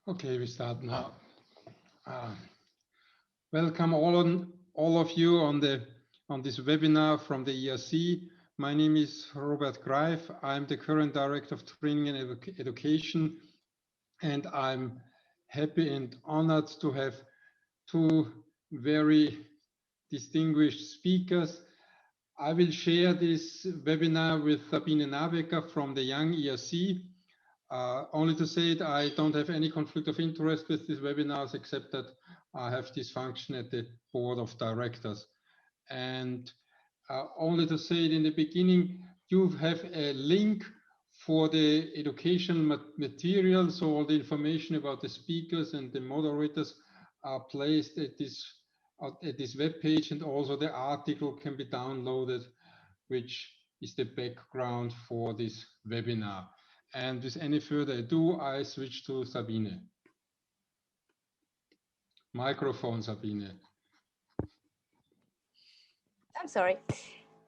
Okay, we start now. Welcome all of you on this webinar from the ERC. My name is Robert Greif. I'm the current Director of Training and Education, and I'm happy and honored to have two very distinguished speakers. I will share this webinar with Sabine Nabecker from the Young ERC. Only to say that I don't have any conflict of interest with these webinars, except that I have this function at the board of directors. And only to say it in the beginning, you have a link for the educational material. So all the information about the speakers and the moderators are placed at this web page, and also the article can be downloaded, which is the background for this webinar. And with any further ado, I switch to Sabine. Microphone, Sabine. I'm sorry.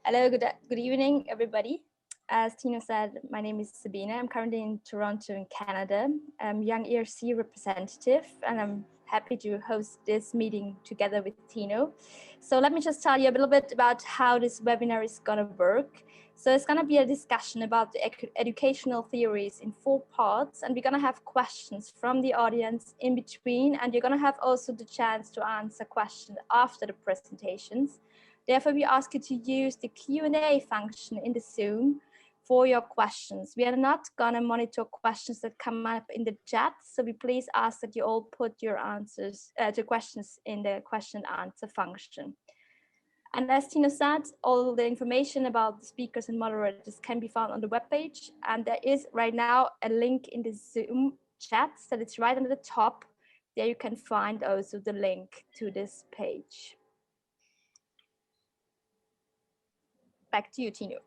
Hello, good evening, everybody. As Tino said, my name is Sabine. I'm currently in Toronto in Canada. I'm Young ERC representative, and I'm happy to host this meeting together with Tino. So let me just tell you a little bit about how this webinar is going to work. So it's going to be a discussion about the educational theories in 4 parts, and we're going to have questions from the audience in between, and you're going to have also the chance to answer questions after the presentations. Therefore, we ask you to use the Q&A function in the Zoom for your questions. We are not going to monitor questions that come up in the chat, so we please ask that you all put your answers to questions in the question and answer function. And as Tina said, all the information about the speakers and moderators can be found on the webpage. And there is right now a link in the Zoom chat, so it's right on the top. There you can find also the link to this page. Back to you, Tino.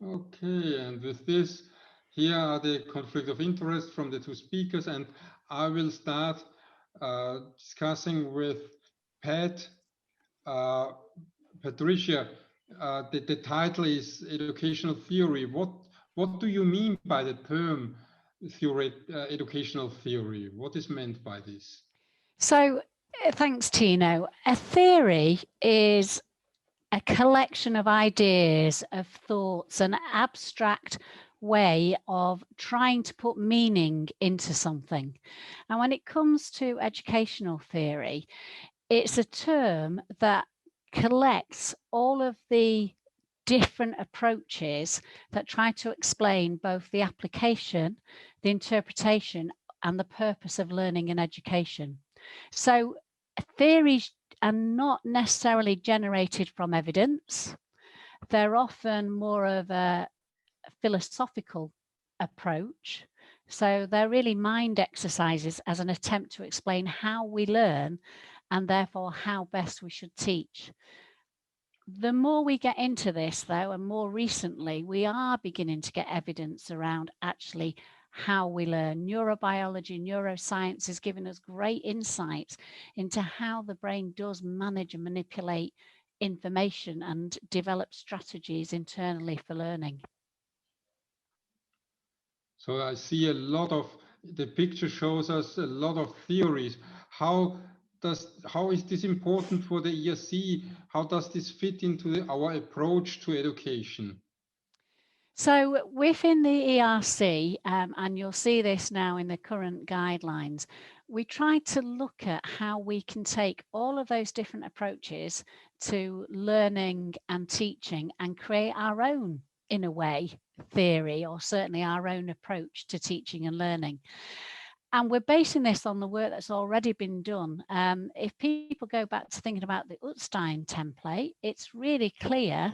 Okay, and with this, here are the conflict of interest from the two speakers, and I will start discussing with Patricia. The title is Educational Theory. What do you mean by the term educational theory? What is meant by this? So, thanks, Tino. A theory is a collection of ideas, of thoughts, an abstract way of trying to put meaning into something. And when it comes to educational theory, it's a term that collects all of the different approaches that try to explain both the application, the interpretation, and the purpose of learning and education. So theories are not necessarily generated from evidence. They're often more of a philosophical approach. So they're really mind exercises as an attempt to explain how we learn and therefore how best we should teach. The more we get into this, though, and more recently, we are beginning to get evidence around actually how we learn. Neurobiology, neuroscience is giving us great insights into how the brain does manage and manipulate information and develop strategies internally for learning. So I see a lot of, the picture shows us a lot of theories. How is this important for the ERC? How does this fit into our approach to education? So within the ERC, and you'll see this now in the current guidelines, we try to look at how we can take all of those different approaches to learning and teaching and create our own, in a way, theory, or certainly our own approach to teaching and learning. And we're basing this on the work that's already been done. If people go back to thinking about the Utstein template, it's really clear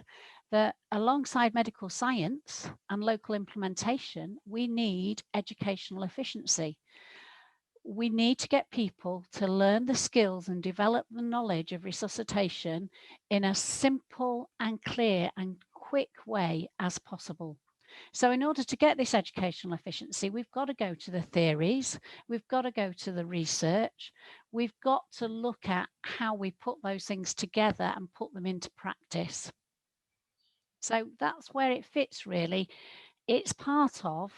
that alongside medical science and local implementation, we need educational efficiency. We need to get people to learn the skills and develop the knowledge of resuscitation in a simple and clear and quick way as possible. So in order to get this educational efficiency, we've got to go to the theories, we've got to go to the research, we've got to look at how we put those things together and put them into practice. So that's where it fits, really. It's part of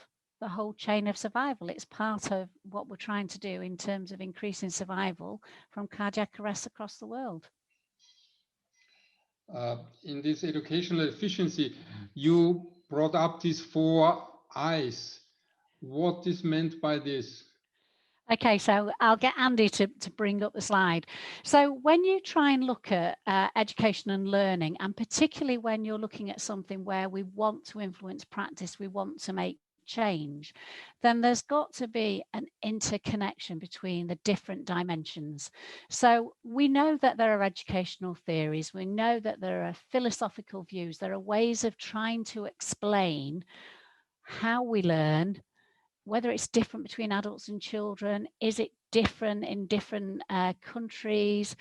the whole chain of survival. It's part of what we're trying to do in terms of increasing survival from cardiac arrest across the world. In this educational efficiency, you brought up these 4 I's. What is meant by this? Okay, so I'll get Andy to bring up the slide. So when you try and look at education and learning, and particularly when you're looking at something where we want to influence practice, we want to make change, then there's got to be an interconnection between the different dimensions. So we know that there are educational theories, we know that there are philosophical views, there are ways of trying to explain how we learn, whether it's different between adults and children, is it different in different countries?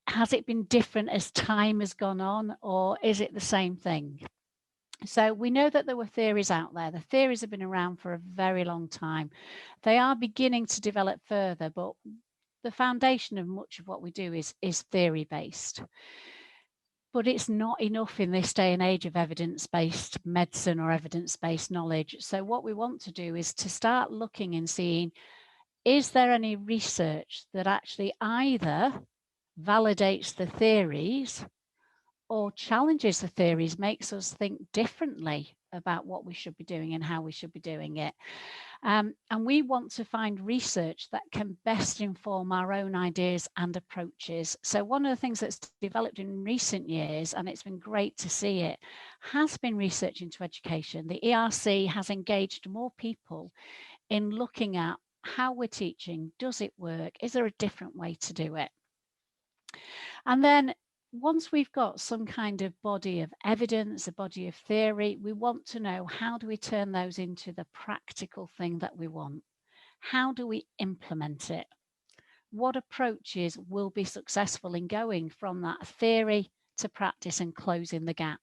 Has it been different as time has gone on, or is it the same thing? So we know that there were theories out there. The theories have been around for a very long time. They are beginning to develop further, but the foundation of much of what we do is theory-based. But it's not enough in this day and age of evidence-based medicine or evidence-based knowledge. So what we want to do is to start looking and seeing, is there any research that actually either validates the theories or challenges the theories, makes us think differently about what we should be doing and how we should be doing it. And we want to find research that can best inform our own ideas and approaches. So one of the things that's developed in recent years, and it's been great to see it, has been research into education. The ERC has engaged more people in looking at how we're teaching. Does it work? Is there a different way to do it? And then once we've got some kind of body of evidence, a body of theory, we want to know, how do we turn those into the practical thing that we want? How do we implement it? What approaches will be successful in going from that theory to practice and closing the gap?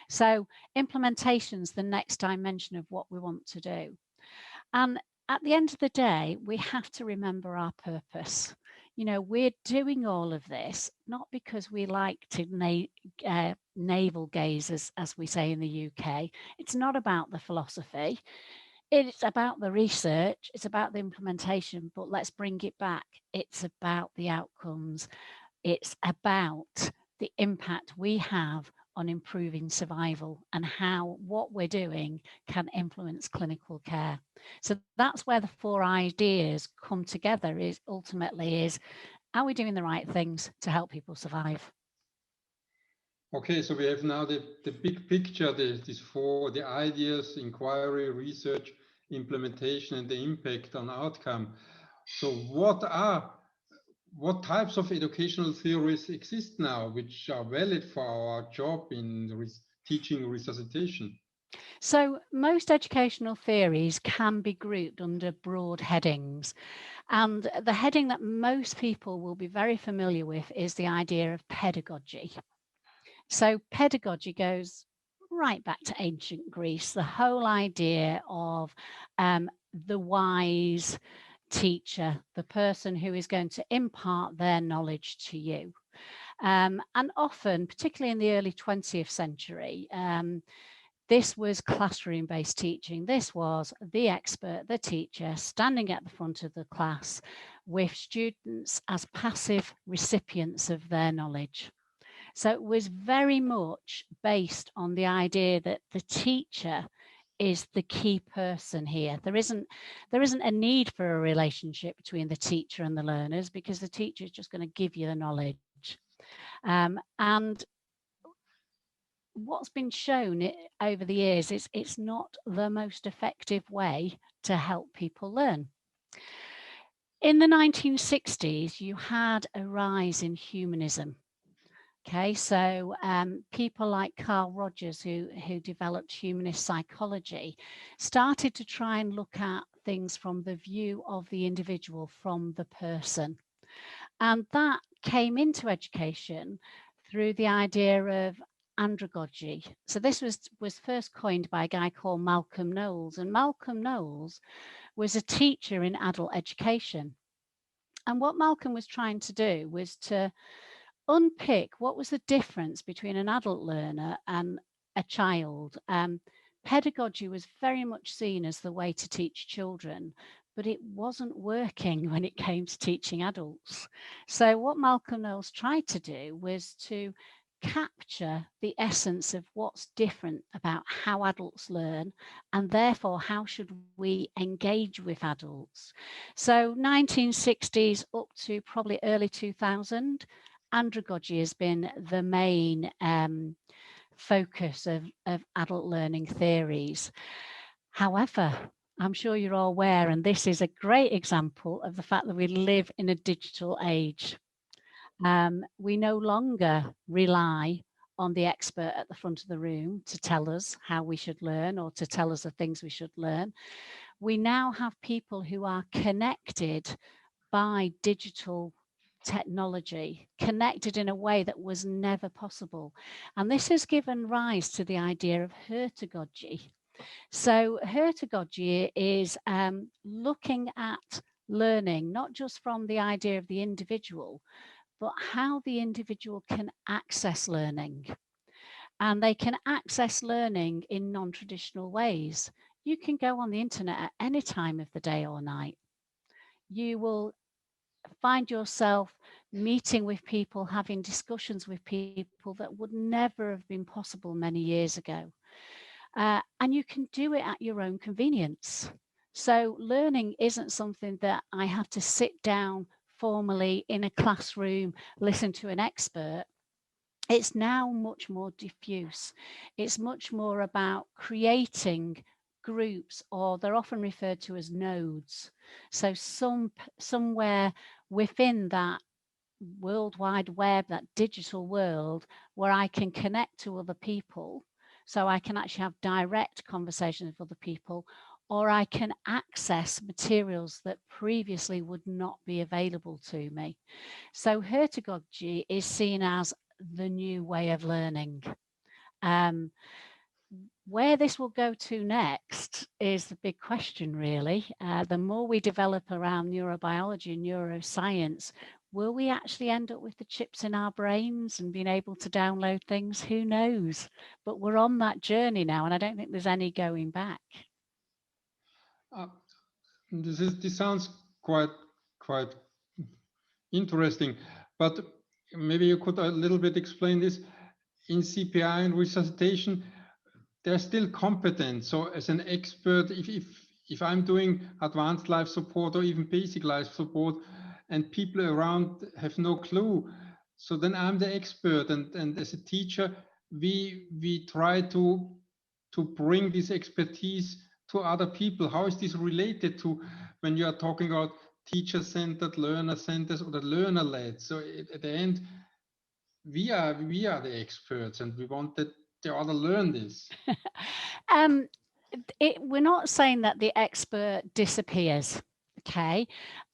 So implementation's the next dimension of what we want to do. And at the end of the day, we have to remember our purpose. You know, we're doing all of this not because we like to navel gaze, as we say in the UK. It's not about the philosophy. It's about the research. It's about the implementation. But let's bring it back. It's about the outcomes. It's about the impact we have on improving survival and how what we're doing can influence clinical care. So that's where the 4 ideas come together, is ultimately is, are we doing the right things to help people survive? Okay, so we have now the big picture, these 4, the ideas, inquiry, research, implementation, and the impact on outcome. So what types of educational theories exist now, which are valid for our job in teaching resuscitation? So most educational theories can be grouped under broad headings. And the heading that most people will be very familiar with is the idea of pedagogy. So pedagogy goes right back to ancient Greece, the whole idea of the wise teacher, the person who is going to impart their knowledge to you. And often, particularly in the early 20th century, this was classroom-based teaching. This was the expert, the teacher, standing at the front of the class with students as passive recipients of their knowledge. So it was very much based on the idea that the teacher is the key person here. There isn't a need for a relationship between the teacher and the learners, because the teacher is just going to give you the knowledge. And what's been shown over the years is it's not the most effective way to help people learn. In the 1960s, you had a rise in humanism. Okay, so people like Carl Rogers, who developed humanist psychology, started to try and look at things from the view of the individual, from the person. And that came into education through the idea of Andragogy. So this was first coined by a guy called Malcolm Knowles. And Malcolm Knowles was a teacher in adult education. And what Malcolm was trying to do was to unpick what was the difference between an adult learner and a child. pedagogy was very much seen as the way to teach children, but it wasn't working when it came to teaching adults. So what Malcolm Knowles tried to do was to capture the essence of what's different about how adults learn, and therefore how should we engage with adults. So 1960s up to probably early 2000, Andragogy has been the main focus of adult learning theories. However, I'm sure you're all aware, and this is a great example of the fact that we live in a digital age. We no longer rely on the expert at the front of the room to tell us how we should learn or to tell us the things we should learn. We now have people who are connected by digital technology, connected in a way that was never possible. And this has given rise to the idea of hertagogy. So hertagogy is looking at learning, not just from the idea of the individual, but how the individual can access learning. And they can access learning in non-traditional ways. You can go on the internet at any time of the day or night. You will find yourself meeting with people, having discussions with people that would never have been possible many years ago. And you can do it at your own convenience. So learning isn't something that I have to sit down formally in a classroom, listen to an expert. It's now much more diffuse. It's much more about creating groups, or they're often referred to as nodes. So somewhere within that World Wide Web, that digital world, where I can connect to other people, so I can actually have direct conversations with other people, or I can access materials that previously would not be available to me. So hertagogy is seen as the new way of learning. Where this will go to next is the big question, really. The more we develop around neurobiology and neuroscience, will we actually end up with the chips in our brains and being able to download things? Who knows? But we're on that journey now, and I don't think there's any going back. This sounds quite interesting, but maybe you could a little bit explain this. In CPI and resuscitation, they're still competent. So as an expert, if I'm doing advanced life support or even basic life support, and people around have no clue, so then I'm the expert, and as a teacher, we try to bring this expertise to other people. How is this related to when you are talking about teacher-centered, learner-centered, or the learner-led? So at the end, we are the experts, and we want that the other learn this. We're not saying that the expert disappears. Okay,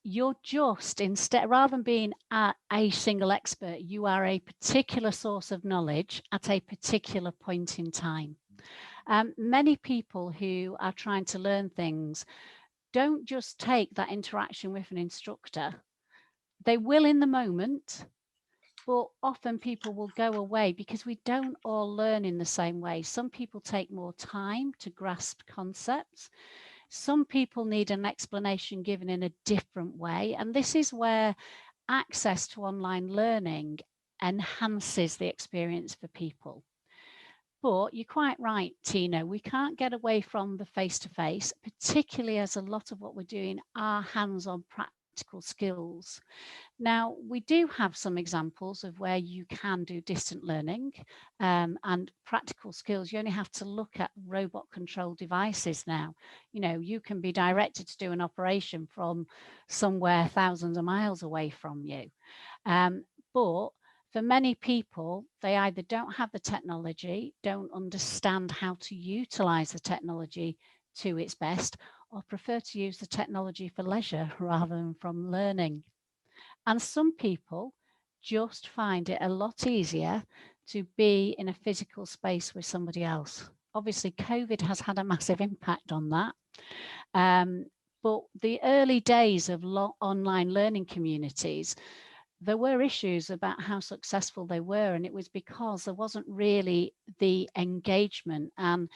you're just, instead, rather than being a single expert, you are a particular source of knowledge at a particular point in time. Many people who are trying to learn things don't just take that interaction with an instructor. They will in the moment, but often people will go away because we don't all learn in the same way. Some people take more time to grasp concepts. Some people need an explanation given in a different way. And this is where access to online learning enhances the experience for people. But you're quite right, Tina, we can't get away from the face-to-face, particularly as a lot of what we're doing are hands-on practical skills. Now, we do have some examples of where you can do distant learning and practical skills. You only have to look at robot-controlled devices now. You know, you can be directed to do an operation from somewhere thousands of miles away from you. But for many people, they either don't have the technology, don't understand how to utilize the technology to its best, or prefer to use the technology for leisure rather than from learning. And some people just find it a lot easier to be in a physical space with somebody else. Obviously, COVID has had a massive impact on that. But the early days of online learning communities, there were issues about how successful they were, and it was because there wasn't really the engagement. And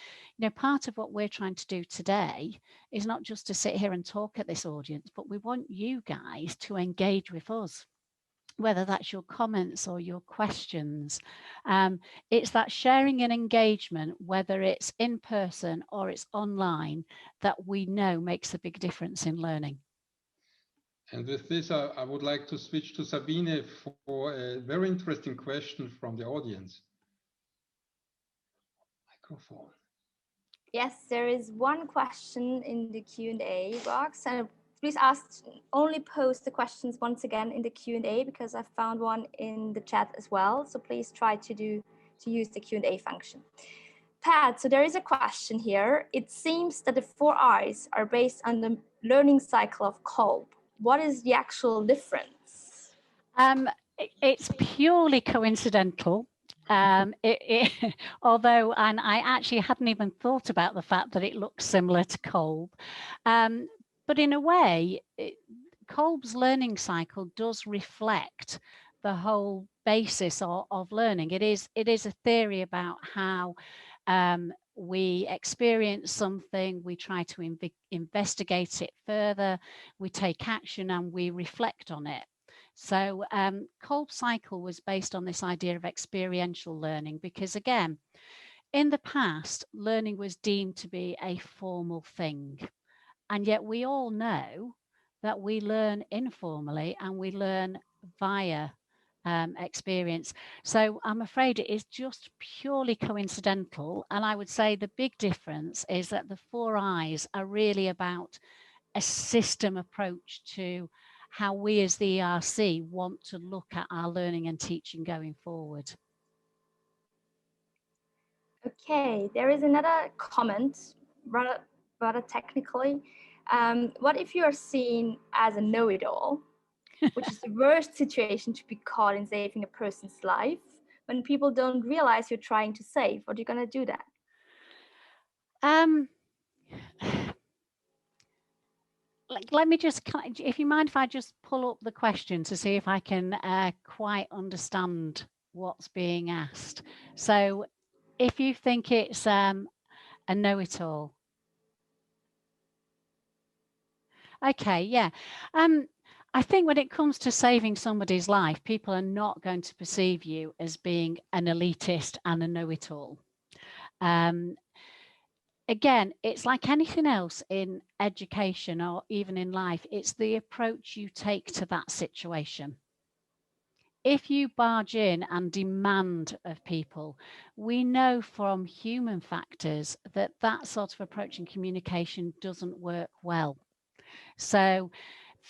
part of what we're trying to do today is not just to sit here and talk at this audience, but we want you guys to engage with us, whether that's your comments or your questions. It's that sharing and engagement, whether it's in person or it's online, that we know makes a big difference in learning. And with this, I would like to switch to Sabine for a very interesting question from the audience. Microphone. Yes, there is one question in the Q&A box, and please only post the questions once again in the Q&A, because I found one in the chat as well. So please try to use the Q&A function. Pat, so there is a question here. It seems that the 4 I's are based on the learning cycle of Kolb. What is the actual difference? It's purely coincidental. Although, and I actually hadn't even thought about the fact that it looks similar to Kolb. But in a way, Kolb's learning cycle does reflect the whole basis of learning. It is a theory about how we experience something, we try to investigate it further, we take action, and we reflect on it. So Kolb's cycle was based on this idea of experiential learning, because again, in the past, learning was deemed to be a formal thing. And yet we all know that we learn informally and we learn via experience. So I'm afraid it is just purely coincidental. And I would say the big difference is that the 4 I's are really about a system approach to how we as the ERC want to look at our learning and teaching going forward. Okay, there is another comment, rather technically. What if you are seen as a know-it-all, which is the worst situation to be caught in saving a person's life, when people don't realize you're trying to save? What are you going to do then? Let me just, if you mind if I just pull up the question to see if I can quite understand what's being asked. So if you think it's a know-it-all. Okay, yeah. I think when it comes to saving somebody's life, people are not going to perceive you as being an elitist and a know-it-all. Again, it's like anything else in education or even in life. It's the approach you take to that situation. If you barge in and demand of people, we know from human factors that that sort of approach in communication doesn't work well. So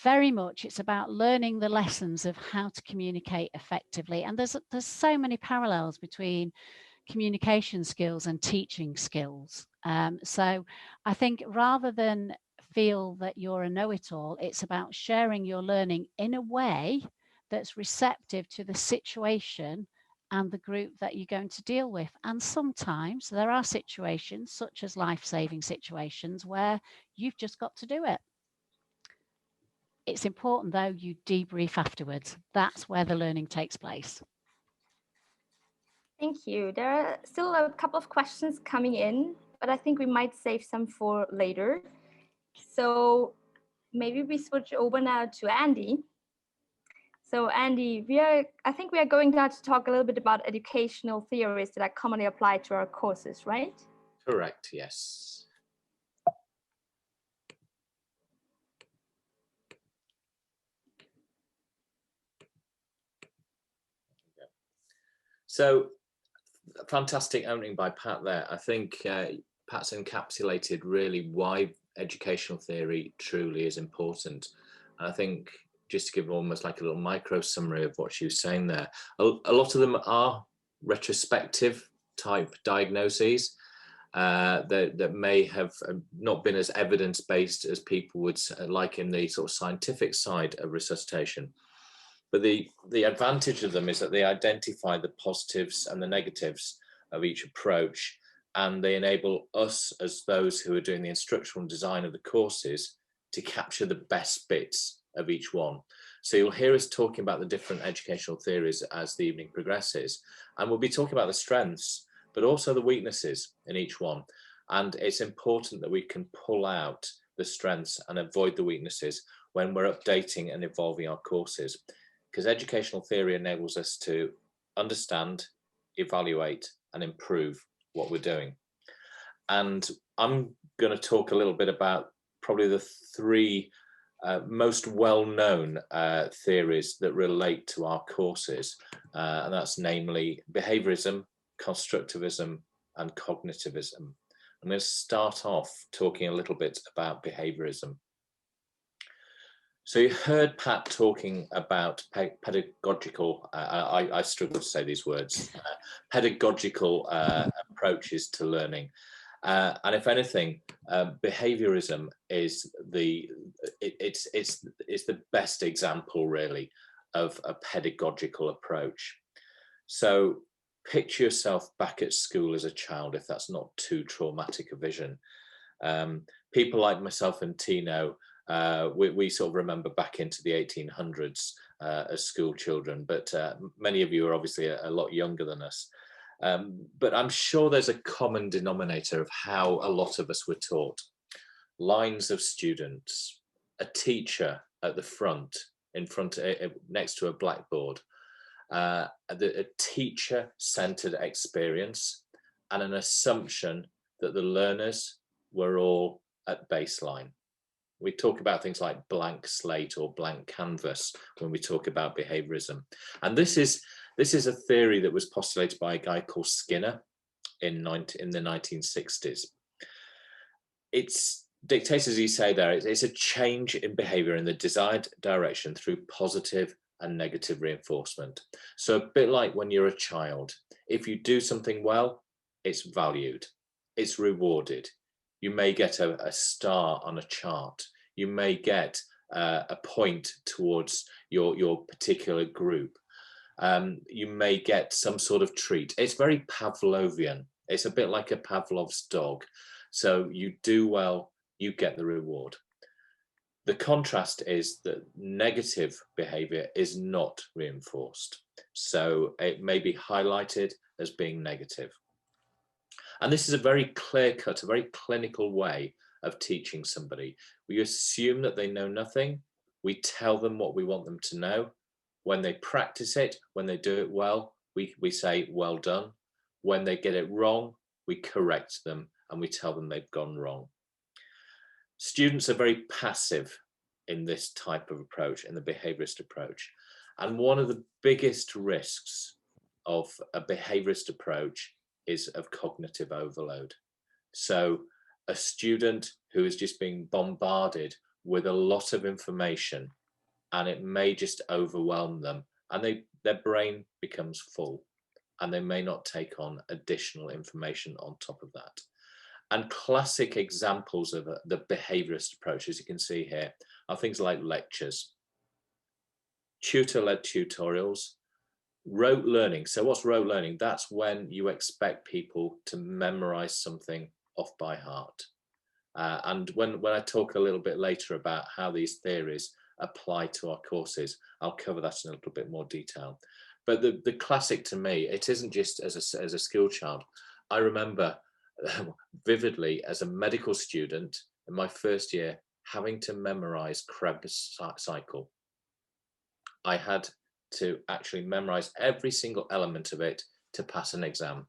very much it's about learning the lessons of how to communicate effectively. And there's so many parallels between communication skills and teaching skills. So I think rather than feel that you're a know-it-all, it's about sharing your learning in a way that's receptive to the situation and the group that you're going to deal with. And sometimes there are situations, such as life-saving situations, where you've just got to do it. It's important, though, you debrief afterwards. That's where the learning takes place. Thank you. There are still a couple of questions coming in, but I think we might save some for later. So maybe we switch over now to Andy. So Andy, I think we are going now to talk a little bit about educational theories that are commonly applied to our courses, right? Correct, yes. So, fantastic opening by Pat there. I think Pat's encapsulated really why educational theory truly is important. And I think just to give almost like a little micro summary of what she was saying there, a lot of them are retrospective type diagnoses that may have not been as evidence-based as people would like in the sort of scientific side of resuscitation. But the advantage of them is that they identify the positives and the negatives of each approach, and they enable us as those who are doing the instructional design of the courses to capture the best bits of each one. So you'll hear us talking about the different educational theories as the evening progresses, and we'll be talking about the strengths, but also the weaknesses in each one. And it's important that we can pull out the strengths and avoid the weaknesses when we're updating and evolving our courses, because educational theory enables us to understand, evaluate, and improve what we're doing. And I'm going to talk a little bit about probably the three most well-known theories that relate to our courses, and that's namely behaviorism, constructivism, and cognitivism. I'm going to start off talking a little bit about behaviorism. So you heard Pat talking about pedagogical, I struggle to say these words, pedagogical approaches to learning. And if anything, behaviorism is the best example really of a pedagogical approach. So picture yourself back at school as a child, if that's not too traumatic a vision. People like myself and Tino, we sort of remember back into the 1800s as school children, but many of you are obviously a lot younger than us. But I'm sure there's a common denominator of how a lot of us were taught. Lines of students, a teacher at the front, next to a blackboard, a teacher-centered experience, and an assumption that the learners were all at baseline. We talk about things like blank slate or blank canvas when we talk about behaviorism. And this is a theory that was postulated by a guy called Skinner in the 1960s. It's dictates, as you say there, it's a change in behavior in the desired direction through positive and negative reinforcement. So a bit like when you're a child, if you do something well, it's valued, it's rewarded. You may get a star on a chart. You may get a point towards your particular group. You may get some sort of treat. It's very Pavlovian. It's a bit like a Pavlov's dog. So you do well, you get the reward. The contrast is that negative behavior is not reinforced. So it may be highlighted as being negative. And this is a very clear-cut, a very clinical way of teaching somebody. We assume that they know nothing. We tell them what we want them to know. When they practice it, when they do it well, we say, well done. When they get it wrong, we correct them and we tell them they've gone wrong. Students are very passive in this type of approach, in the behaviorist approach. And one of the biggest risks of a behaviorist approach is of cognitive overload. So a student who is just being bombarded with a lot of information, and it may just overwhelm them, and their brain becomes full, and they may not take on additional information on top of that. And classic examples of the behaviorist approach, as you can see here, are things like lectures, tutor-led tutorials, rote learning. So what's rote learning? That's when you expect people to memorize something off by heart. And when I talk a little bit later about how these theories apply to our courses, I'll cover that in a little bit more detail. But the classic to me, it isn't just as a school child. I remember vividly as a medical student in my first year having to memorize Krebs cycle. I had to actually memorize every single element of it to pass an exam.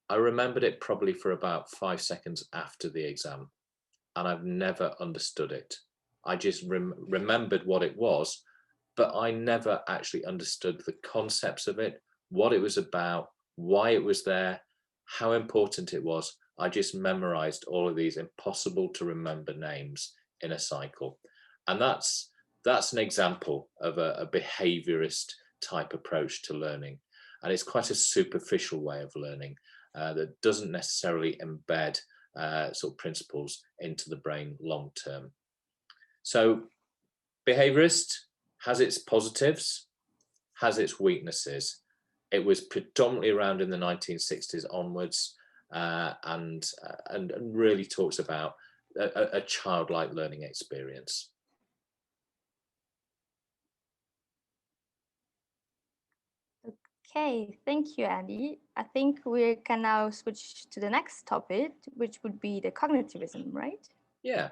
I remembered it probably for about 5 seconds after the exam, and I've never understood it. I just remembered what it was, but I never actually understood the concepts of it, what it was about, why it was there, how important it was. I just memorized all of these impossible to remember names in a cycle. And that's an example of a behaviorist type approach to learning. And it's quite a superficial way of learning that doesn't necessarily embed sort of principles into the brain long term. So behaviorist has its positives, has its weaknesses. It was predominantly around in the 1960s onwards, and really talks about a childlike learning experience. Okay, thank you, Andy. I think we can now switch to the next topic, which would be the cognitivism, right? Yeah.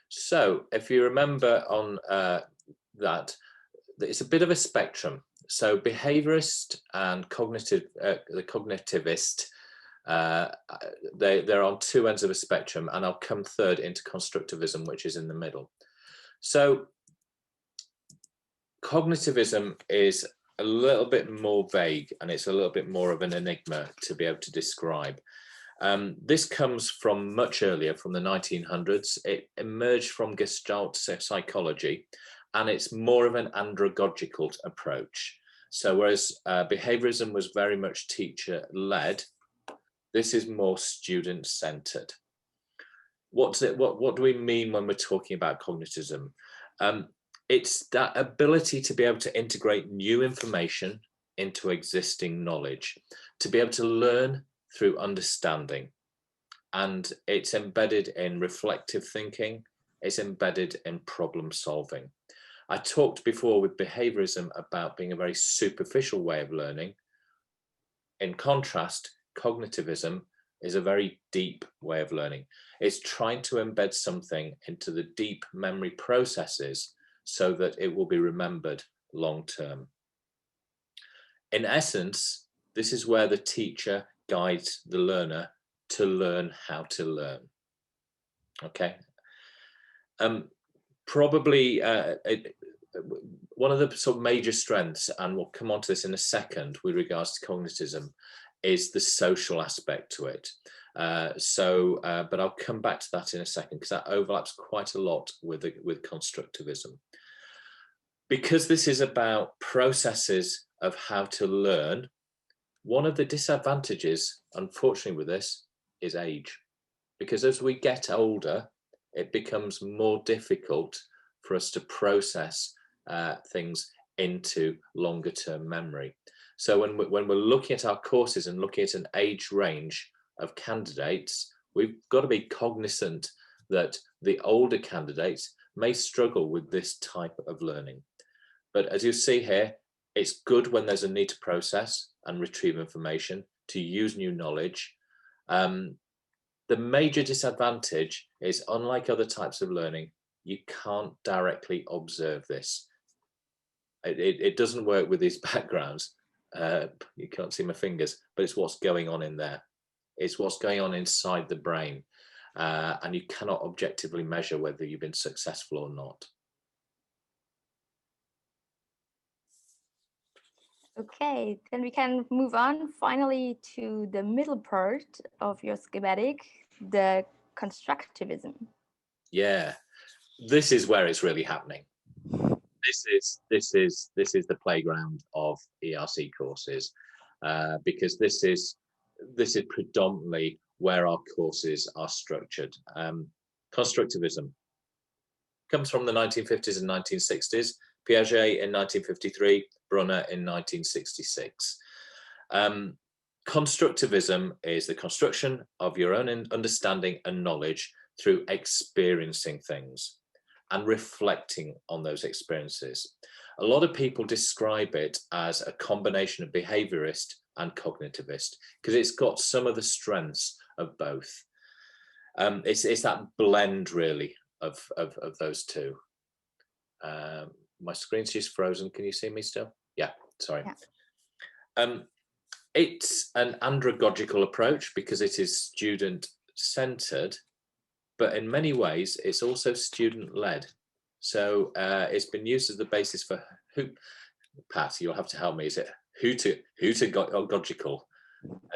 So if you remember on that, it's a bit of a spectrum. So behaviorist and the cognitivist, they're on two ends of a spectrum, and I'll come third into constructivism, which is in the middle. So cognitivism is a little bit more vague, and it's a little bit more of an enigma to be able to describe. This comes from much earlier, from the 1900s. It emerged from Gestalt psychology, and it's more of an andragogical approach. So whereas behaviorism was very much teacher-led, this is more student-centered. What do we mean when we're talking about cognitivism? It's that ability to be able to integrate new information into existing knowledge, to be able to learn through understanding. And it's embedded in reflective thinking, it's embedded in problem solving. I talked before with behaviorism about being a very superficial way of learning. In contrast, cognitivism is a very deep way of learning. It's trying to embed something into the deep memory processes so that it will be remembered long term. In essence, this is where the teacher guides the learner to learn how to learn. Okay. Probably one of the sort of major strengths, and we'll come on to this in a second with regards to cognitivism, is the social aspect to it. But I'll come back to that in a second, because that overlaps quite a lot with constructivism. Because this is about processes of how to learn, one of the disadvantages, unfortunately, with this is age. Because as we get older, it becomes more difficult for us to process things into longer term memory. So when we're looking at our courses and looking at an age range of candidates, we've got to be cognizant that the older candidates may struggle with this type of learning. But as you see here, it's good when there's a need to process and retrieve information, to use new knowledge. The major disadvantage is, unlike other types of learning, you can't directly observe this. It doesn't work with these backgrounds. You can't see my fingers, but it's what's going on in there. It's what's going on inside the brain. And you cannot objectively measure whether you've been successful or not. Okay, then we can move on finally to the middle part of your schematic, the constructivism. Yeah, this is where it's really happening. This is the playground of ERC courses, because this is predominantly where our courses are structured. Constructivism comes from the 1950s and 1960s. Piaget in 1953, Brunner in 1966. Constructivism is the construction of your own understanding and knowledge through experiencing things and reflecting on those experiences. A lot of people describe it as a combination of behaviorist and cognitivist, because it's got some of the strengths of both. It's that blend, really, of those two. My screen's just frozen. Can you see me still? Yeah, sorry. Yeah. It's an andragogical approach because it is student-centered, but in many ways, it's also student-led. So it's been used as the basis for Pat, you'll have to help me. Is it Hutegogical?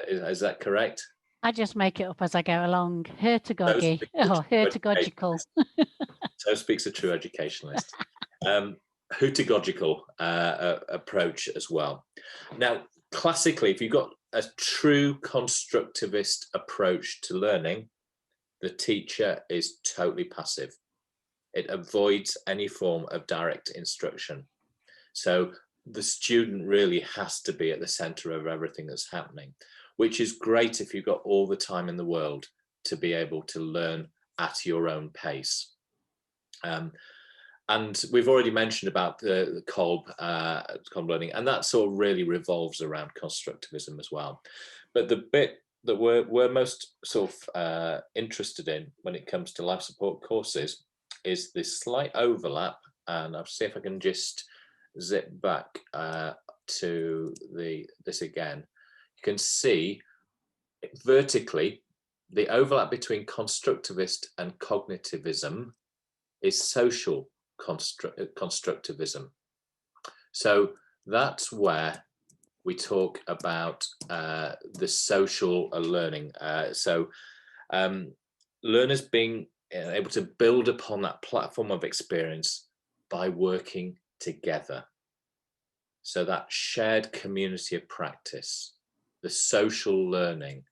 Is that correct? I just make it up as I go along. Hertagogy. Hertagogical. So speaks a true educationalist. Hutegogical approach as well. Now, classically, if you've got a true constructivist approach to learning, the teacher is totally passive. It avoids any form of direct instruction. So the student really has to be at the center of everything that's happening, which is great if you've got all the time in the world to be able to learn at your own pace. And And we've already mentioned about the Kolb learning, and that sort of really revolves around constructivism as well. But the bit that we're most sort of interested in when it comes to life support courses is this slight overlap, and I'll see if I can just zip back to this again. You can see vertically the overlap between constructivist and cognitivism is social constructivism. So that's where we talk about the social learning. Learners being able to build upon that platform of experience by working together. So that shared community of practice, the social learning,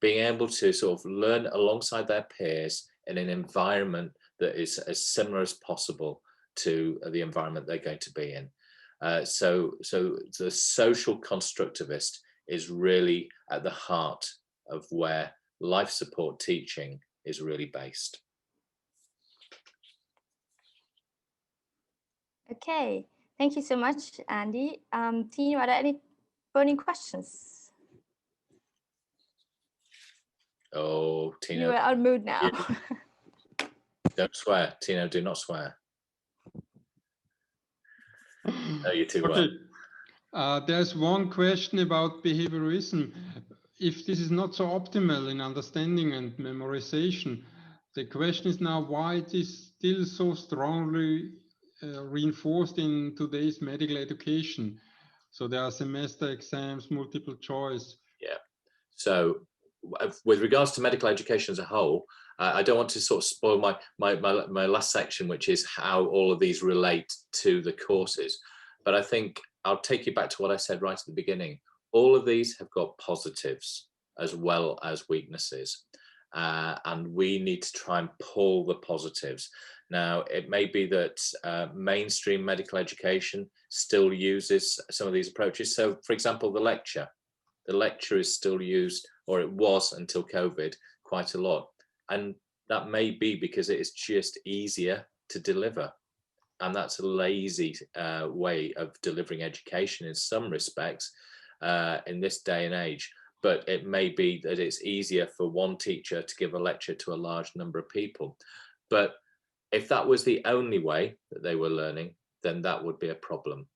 being able to sort of learn alongside their peers in an environment that is as similar as possible to the environment they're going to be in. So the social constructivist is really at the heart of where life support teaching is really based. Okay, thank you so much, Andy. Tino, are there any burning questions? Oh, Tino. You are on mood now. Don't swear, Tino, do not swear. No, you're too well. There's one question about behaviorism. If this is not so optimal in understanding and memorization, the question is now why it is still so strongly reinforced in today's medical education. So there are semester exams, multiple choice. Yeah. So with regards to medical education as a whole, I don't want to sort of spoil my last section, which is how all of these relate to the courses. But I think I'll take you back to what I said right at the beginning. All of these have got positives as well as weaknesses. And we need to try and pull the positives. Now, it may be that mainstream medical education still uses some of these approaches. So, for example, the lecture is still used, or it was until COVID, quite a lot. And that may be because it is just easier to deliver. And that's a lazy way of delivering education in some respects in this day and age. But it may be that it's easier for one teacher to give a lecture to a large number of people. But if that was the only way that they were learning, then that would be a problem.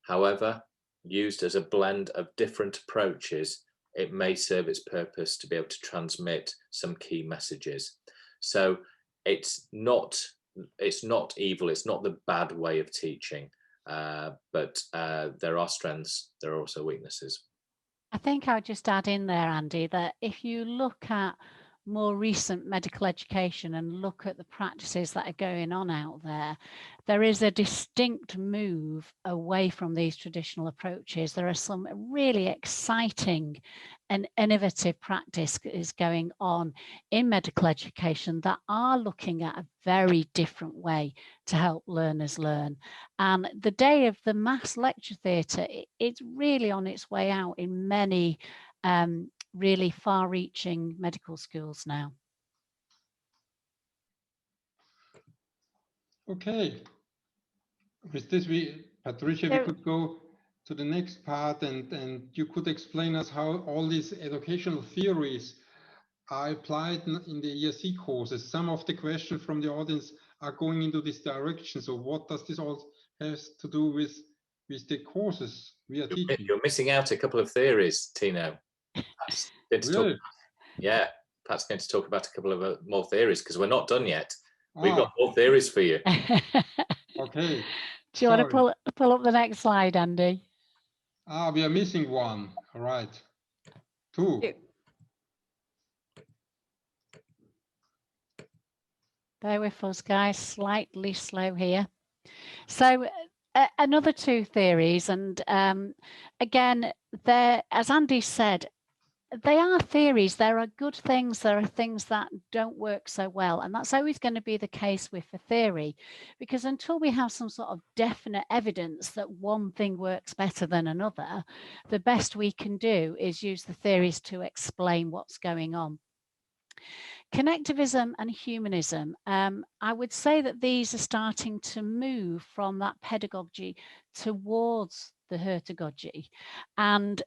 However, used as a blend of different approaches, it may serve its purpose to be able to transmit some key messages. So it's not evil, it's not the bad way of teaching, but there are strengths, there are also weaknesses. I think I would just add in there, Andy, that if you look at more recent medical education and look at the practices that are going on out there, there is a distinct move away from these traditional approaches. There are some really exciting and innovative practices going on in medical education that are looking at a very different way to help learners learn. And the day of the mass lecture theatre, it's really on its way out in many really far-reaching medical schools now. Okay. With this, Patricia, we could go to the next part, and you could explain us how all these educational theories are applied in the ERC courses. Some of the questions from the audience are going into this direction. So what does this all has to do with the courses we are teaching? You're missing out a couple of theories, Tino. Really? Yeah, Pat's going to talk about a couple of more theories because we're not done yet. We've got more theories for you. Okay. Do you want to pull up the next slide, Andy? We are missing one. All right. 2. Bear with us, guys. Slightly slow here. So another 2 theories, and again, as Andy said, they are theories. There are good things, there are things that don't work so well, and that's always going to be the case with a theory, because until we have some sort of definite evidence that one thing works better than another, the best we can do is use the theories to explain what's going on. Connectivism and humanism, I would say that these are starting to move from that pedagogy towards the hertagogy, and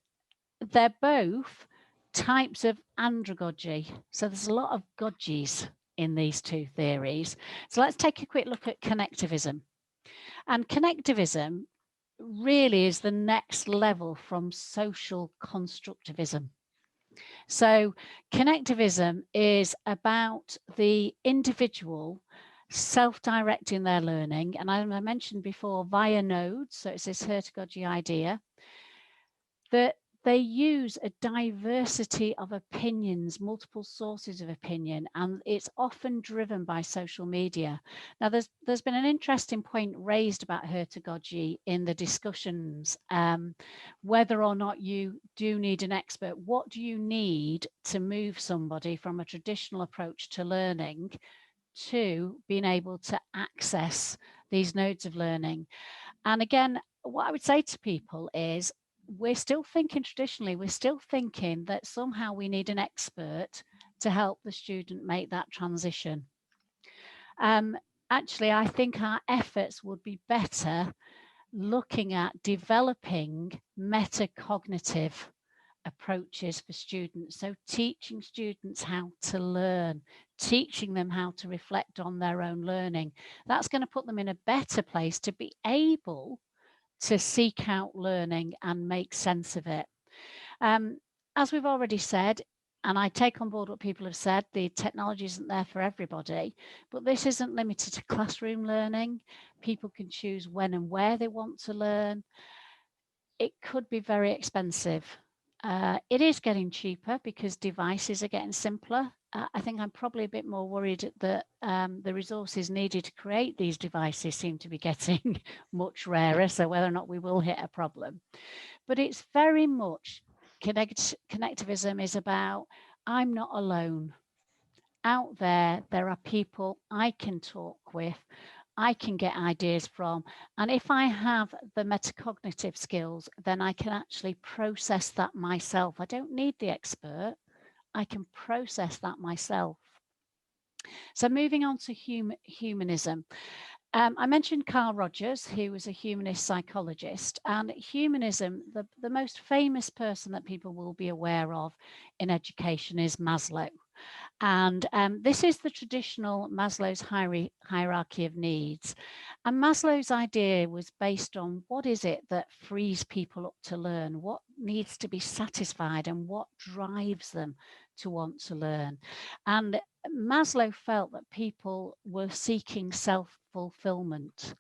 they're both types of andragogy. So there's a lot of gogies in these two theories. So let's take a quick look at connectivism. And connectivism really is the next level from social constructivism. So connectivism is about the individual self-directing their learning, and as I mentioned before, via nodes. So it's this hertagogy idea that they use a diversity of opinions, multiple sources of opinion, and it's often driven by social media. Now, there's been an interesting point raised about hertagogy in the discussions, whether or not you do need an expert. What do you need to move somebody from a traditional approach to learning to being able to access these nodes of learning? And again, what I would say to people is, we're still thinking traditionally, we're still thinking that somehow we need an expert to help the student make that transition. Actually, I think our efforts would be better looking at developing metacognitive approaches for students. So teaching students how to learn, teaching them how to reflect on their own learning. That's going to put them in a better place to be able to seek out learning and make sense of it. As we've already said, and I take on board what people have said, the technology isn't there for everybody, but this isn't limited to classroom learning. People can choose when and where they want to learn. It could be very expensive. It is getting cheaper because devices are getting simpler. I think I'm probably a bit more worried that the resources needed to create these devices seem to be getting much rarer, so whether or not we will hit a problem. But it's very much, connectivism is about, I'm not alone. Out there are people I can talk with, I can get ideas from, and if I have the metacognitive skills, then I can actually process that myself. I don't need the expert. I can process that myself. So moving on to humanism. I mentioned Carl Rogers, who was a humanist psychologist, and humanism, the most famous person that people will be aware of in education is Maslow. And this is the traditional Maslow's hierarchy of needs. And Maslow's idea was based on what is it that frees people up to learn, what needs to be satisfied, and what drives them to want to learn. And Maslow felt that people were seeking self-fulfillment.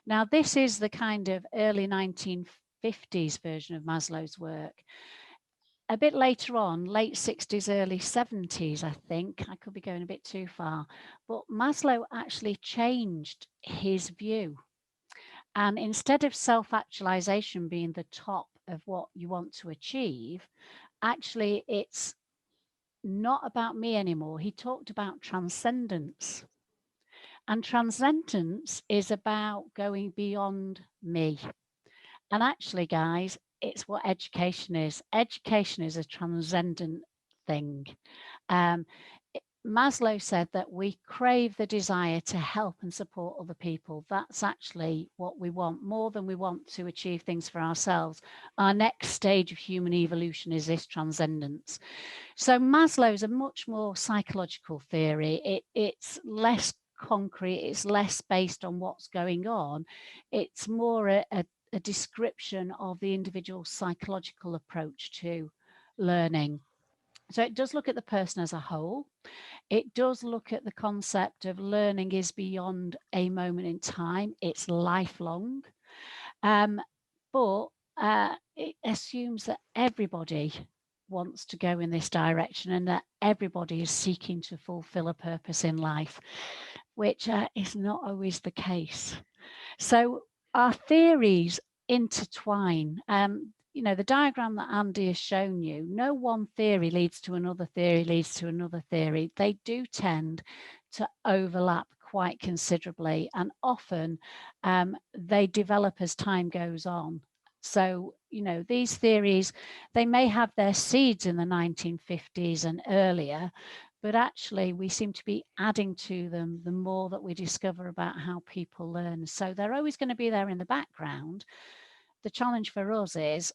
Now, this is the kind of early 1950s version of Maslow's work. A bit later on, late 60s, early 70s, I think, I could be going a bit too far, but Maslow actually changed his view. And instead of self-actualization being the top of what you want to achieve, actually it's not about me anymore. He talked about transcendence. And transcendence is about going beyond me. And actually, guys, it's what education is. Education is a transcendent thing. Maslow said that we crave the desire to help and support other people. That's actually what we want, more than we want to achieve things for ourselves. Our next stage of human evolution is this transcendence. So Maslow's a much more psychological theory. It's less concrete, it's less based on what's going on. It's more a description of the individual psychological approach to learning. So it does look at the person as a whole. It does look at the concept of learning is beyond a moment in time. It's lifelong. But it assumes that everybody wants to go in this direction and that everybody is seeking to fulfill a purpose in life, which is not always the case. So our theories intertwine. You know, the diagram that Andy has shown you, no one theory leads to another theory, leads to another theory. They do tend to overlap quite considerably, and often they develop as time goes on. So, you know, these theories, they may have their seeds in the 1950s and earlier, but actually we seem to be adding to them the more that we discover about how people learn. So they're always going to be there in the background. The challenge for us is,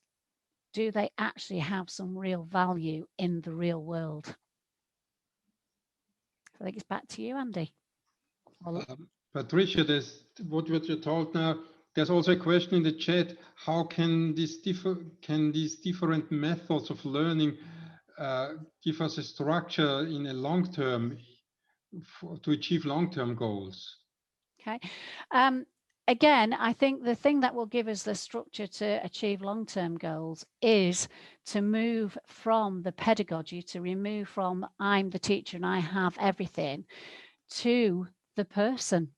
do they actually have some real value in the real world? I think it's back to you, Andy. Patricia, there's what you told now. There's also a question in the chat: how can these different methods of learning give us a structure in a long term to achieve long-term goals? Okay. Again, I think the thing that will give us the structure to achieve long-term goals is to move from the pedagogy, to remove from I'm the teacher and I have everything, to the person.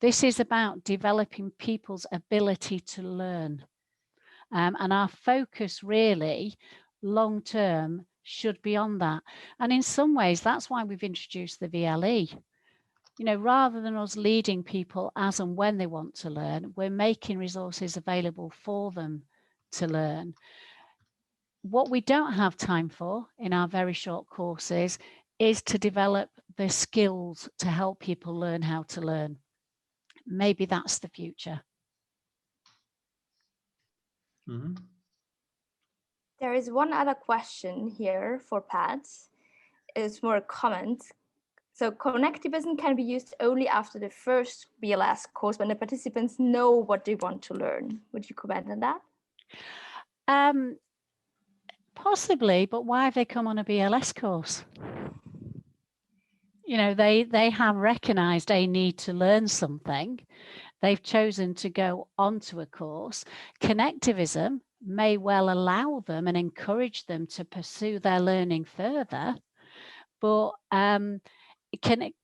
This is about developing people's ability to learn. And our focus really long-term should be on that. And in some ways, that's why we've introduced the VLE. You know, rather than us leading people as and when they want to learn, we're making resources available for them to learn. What we don't have time for in our very short courses is to develop the skills to help people learn how to learn. Maybe that's the future. Mm-hmm. There is one other question here for Pat. It's more a comment. So Connectivism can be used only after the first BLS course when the participants know what they want to learn. Would you comment on that? Possibly, but why have they come on a BLS course? You know, they have recognized a need to learn something. They've chosen to go onto a course. Connectivism may well allow them and encourage them to pursue their learning further, but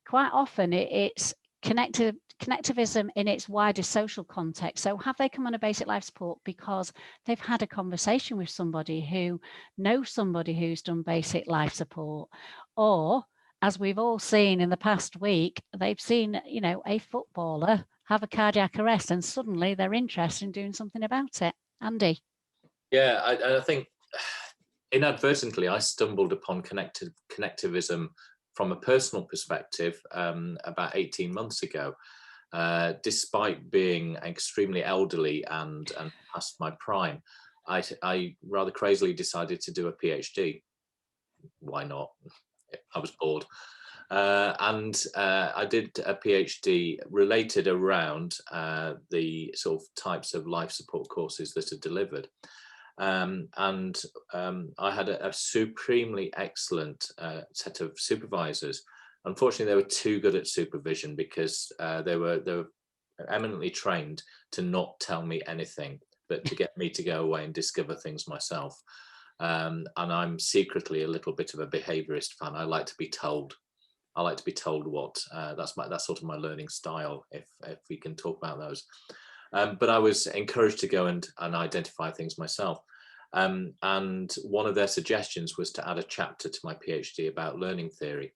quite often it's connectivism in its wider social context. So have they come on a basic life support because they've had a conversation with somebody who knows somebody who's done basic life support, or as we've all seen in the past week, they've seen, you know, a footballer have a cardiac arrest and suddenly they're interested in doing something about it. Andy? Yeah, I think inadvertently I stumbled upon connectivism from a personal perspective about 18 months ago. Despite being extremely elderly and past my prime, I rather crazily decided to do a PhD. Why not? I was bored. And I did a PhD related around the sort of types of life support courses that are delivered. I had a supremely excellent set of supervisors. Unfortunately, they were too good at supervision because they were eminently trained to not tell me anything, but to get me to go away and discover things myself. And I'm secretly a little bit of a behaviorist fan. I like to be told. I like to be told what. That's sort of my learning style, if we can talk about those. But I was encouraged to go and identify things myself. And one of their suggestions was to add a chapter to my PhD about learning theory.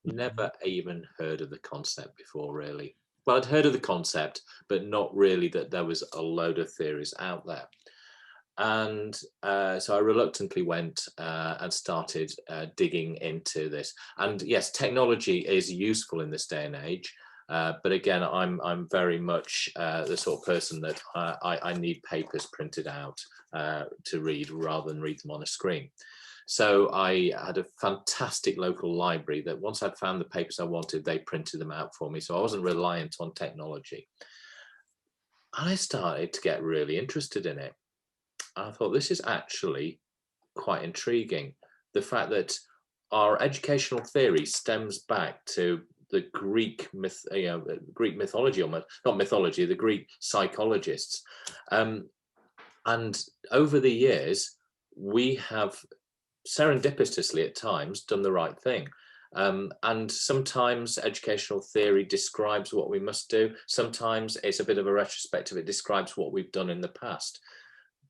Never even heard of the concept before, really. Well, I'd heard of the concept, but not really that there was a load of theories out there. And so I reluctantly went and started digging into this. And yes, technology is useful in this day and age. But again, I'm very much the sort of person that I need papers printed out to read rather than read them on a screen. So I had a fantastic local library that once I'd found the papers I wanted, they printed them out for me. So I wasn't reliant on technology. And I started to get really interested in it. I thought this is actually quite intriguing. The fact that our educational theory stems back to the Greek mythology, or not mythology, the Greek psychologists. And over the years, we have serendipitously at times done the right thing. And sometimes educational theory describes what we must do. Sometimes it's a bit of a retrospective. It describes what we've done in the past.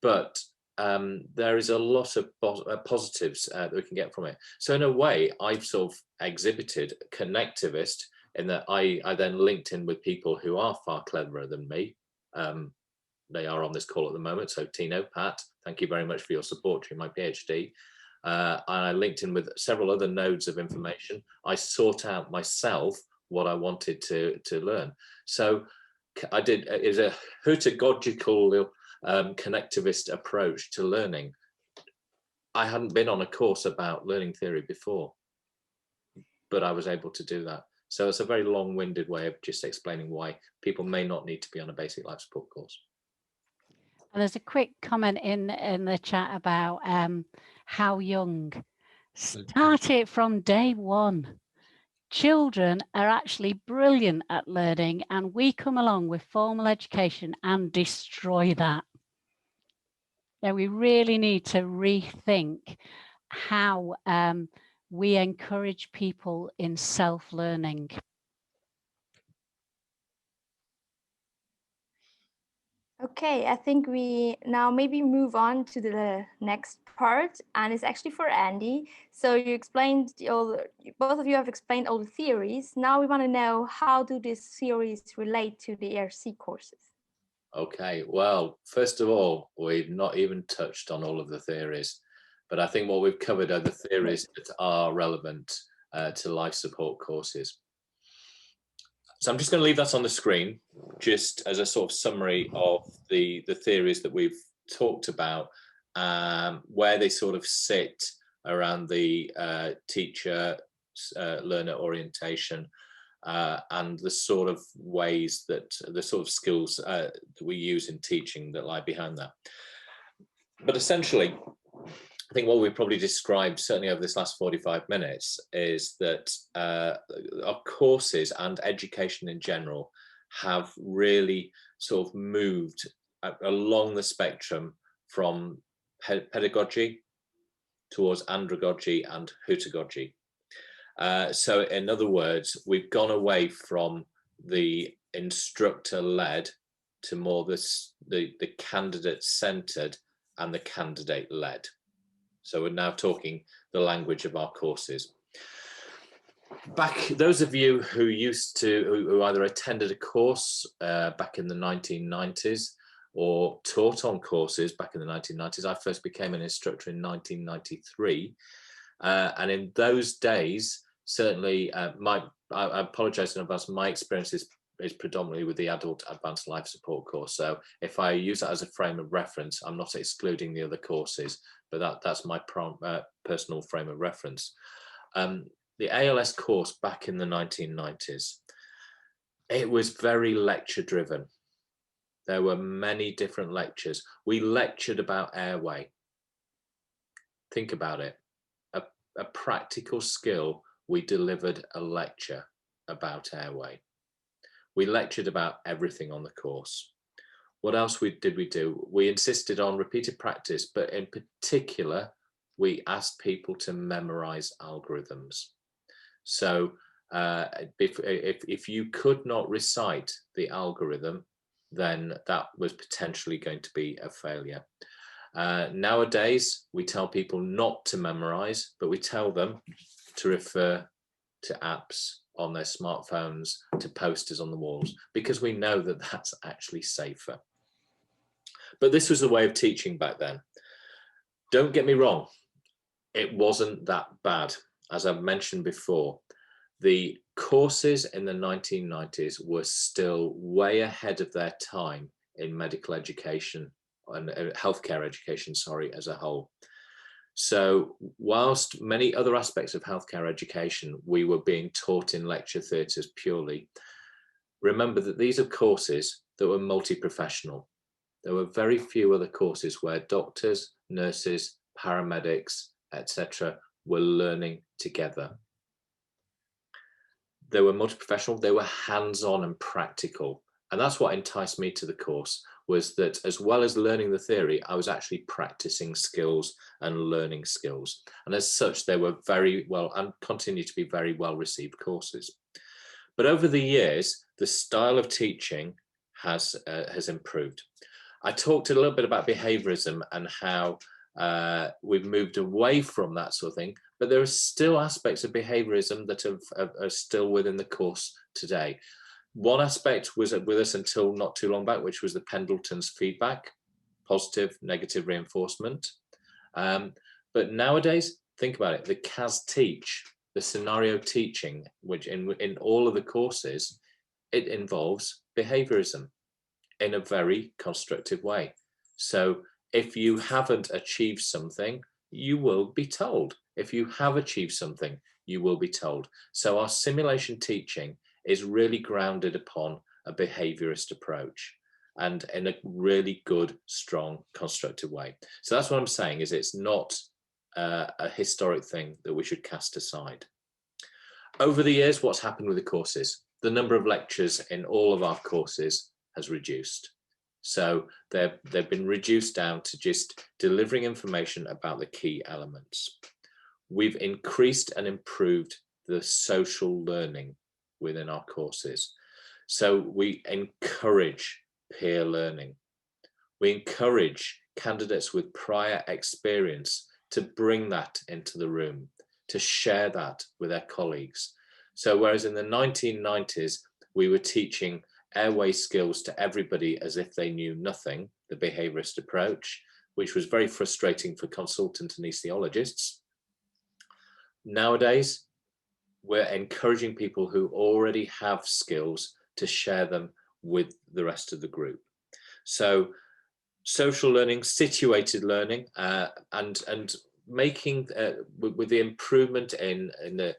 But there is a lot of positives that we can get from it. So in a way, I've sort of exhibited connectivist in that I then linked in with people who are far cleverer than me. They are on this call at the moment. So Tino, Pat, thank you very much for your support during my PhD. and I linked in with several other nodes of information. I sought out myself what I wanted to learn. So I did is a pedagogical connectivist approach to learning. I hadn't been on a course about learning theory before, but I was able to do that. So it's a very long-winded way of just explaining why people may not need to be on a basic life support course. And there's a quick comment in the chat about how young. Start it from day one. Children are actually brilliant at learning, and we come along with formal education and destroy that. Now, we really need to rethink how we encourage people in self-learning. Okay, I think we now maybe move on to the next part, and it's actually for Andy. So you explained both of you have explained all the theories. Now we want to know, how do these theories relate to the ERC courses? Okay, well, first of all, we've not even touched on all of the theories, but I think what we've covered are the theories that are relevant to life support courses. So I'm just going to leave that on the screen, just as a sort of summary of the theories that we've talked about, where they sort of sit around the teacher-learner orientation, and the sort of ways that, the sort of skills that we use in teaching that lie behind that. But essentially, I think what we've probably described, certainly over this last 45 minutes, is that our courses and education in general have really sort of moved along the spectrum from pedagogy towards andragogy and humanism. So in other words, we've gone away from the instructor-led to more the candidate-centered and the candidate-led. So we're now talking the language of our courses. Those of you who who either attended a course back in the 1990s or taught on courses back in the 1990s, I first became an instructor in 1993. And in those days, certainly, I apologize in advance, my experience is predominantly with the adult advanced life support course. So if I use that as a frame of reference, I'm not excluding the other courses, but that's my personal frame of reference. The ALS course back in the 1990s, it was very lecture driven. There were many different lectures. We lectured about airway. Think about it. A practical skill, we delivered a lecture about airway. We lectured about everything on the course. What else did we do? We insisted on repeated practice, but in particular, we asked people to memorize algorithms. So if you could not recite the algorithm, then that was potentially going to be a failure. Nowadays, we tell people not to memorize, but we tell them to refer to apps on their smartphones, to posters on the walls, because we know that that's actually safer. But this was the way of teaching back then. Don't get me wrong, it wasn't that bad. As I've mentioned before, the courses in the 1990s were still way ahead of their time in medical education and healthcare education, sorry, as a whole. So whilst many other aspects of healthcare education, we were being taught in lecture theatres purely, remember that these are courses that were multi-professional. There were very few other courses where doctors, nurses, paramedics, etc. were learning together. They were multi-professional, they were hands-on and practical. And that's what enticed me to the course, was that as well as learning the theory, I was actually practicing skills and learning skills. And as such, they were very well and continue to be very well received courses. But over the years, the style of teaching has improved. I talked a little bit about behaviorism and how we've moved away from that sort of thing, but there are still aspects of behaviorism that are still within the course today. One aspect was with us until not too long back, which was the Pendleton's feedback, positive, negative reinforcement. But But nowadays, think about it, the CAS teach, the scenario teaching, which in all of the courses, it involves behaviorism in a very constructive way. So if you haven't achieved something, you will be told. If you have achieved something, you will be told. So our simulation teaching is really grounded upon a behaviorist approach and in a really good, strong, constructive way. So that's what I'm saying, is it's not a historic thing that we should cast aside. Over the years, what's happened with the courses? The number of lectures in all of our courses has reduced. So they've been reduced down to just delivering information about the key elements. We've increased and improved the social learning within our courses. So we encourage peer learning. We encourage candidates with prior experience to bring that into the room, to share that with their colleagues. So whereas in the 1990s, we were teaching airway skills to everybody as if they knew nothing, the behaviorist approach, which was very frustrating for consultant anesthesiologists. Nowadays, we're encouraging people who already have skills to share them with the rest of the group. So social learning, situated learning, and making, with the improvement in the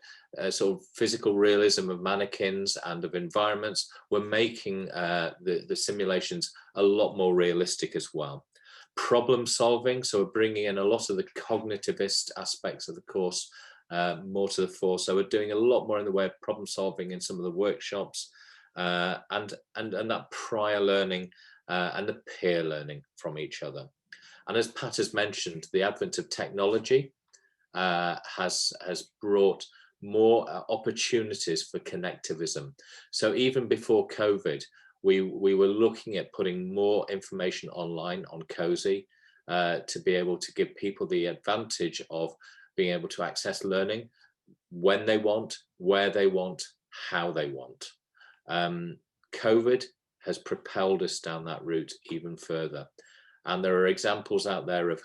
sort of physical realism of mannequins and of environments, we're making the simulations a lot more realistic as well. Problem solving, so we're bringing in a lot of the cognitivist aspects of the course more to the fore. So we're doing a lot more in the way of problem solving in some of the workshops, and that prior learning and the peer learning from each other. And as Pat has mentioned, the advent of technology has brought more opportunities for connectivism. So even before COVID, we were looking at putting more information online on COSI to be able to give people the advantage of being able to access learning when they want, where they want, how they want. COVID has propelled us down that route even further. And there are examples out there of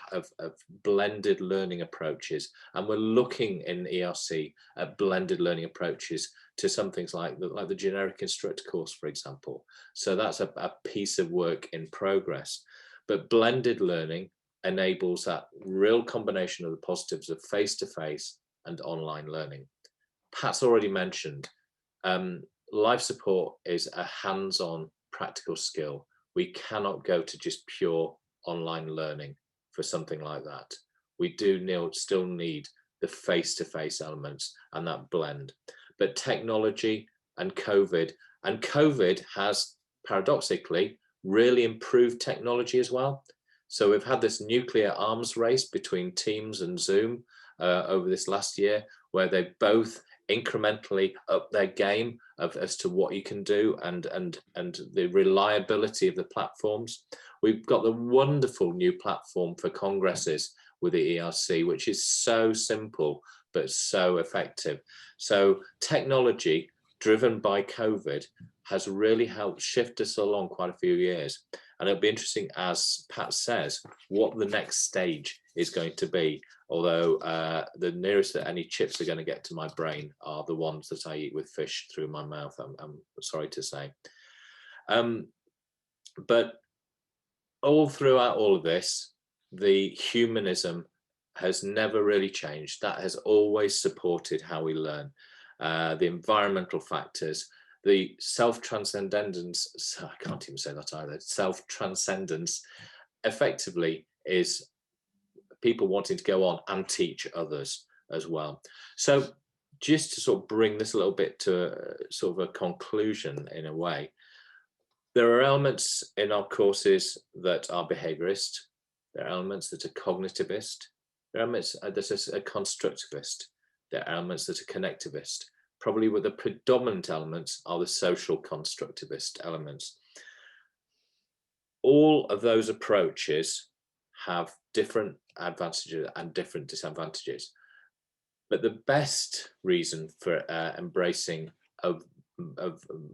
blended learning approaches. And we're looking in ERC at blended learning approaches to some things like the generic instructor course, for example. So that's a piece of work in progress. But blended learning enables that real combination of the positives of face-to-face and online learning. Pat's already mentioned, life support is a hands-on practical skill. We cannot go to just pure online learning for something like that. We do still need the face-to-face elements and that blend. But technology and COVID has paradoxically really improved technology as well. So we've had this nuclear arms race between Teams and Zoom over this last year, where they both incrementally up their game as to what you can do and the reliability of the platforms. We've got the wonderful new platform for congresses with the ERC, which is so simple but so effective. So technology driven by COVID has really helped shift us along quite a few years. And it'll be interesting, as Pat says, what the next stage is going to be. Although the nearest that any chips are going to get to my brain are the ones that I eat with fish through my mouth, I'm sorry to say. But all throughout all of this, the humanism has never really changed. That has always supported how we learn. The environmental factors, the self-transcendence, I can't even say that either, self-transcendence effectively is people wanting to go on and teach others as well. So just to sort of bring this a little bit to sort of a conclusion in a way, there are elements in our courses that are behaviorist, there are elements that are cognitivist, there are elements that are constructivist, there are elements that are connectivist. Probably with the predominant elements are the social constructivist elements. All of those approaches have different advantages and different disadvantages. But the best reason for embracing a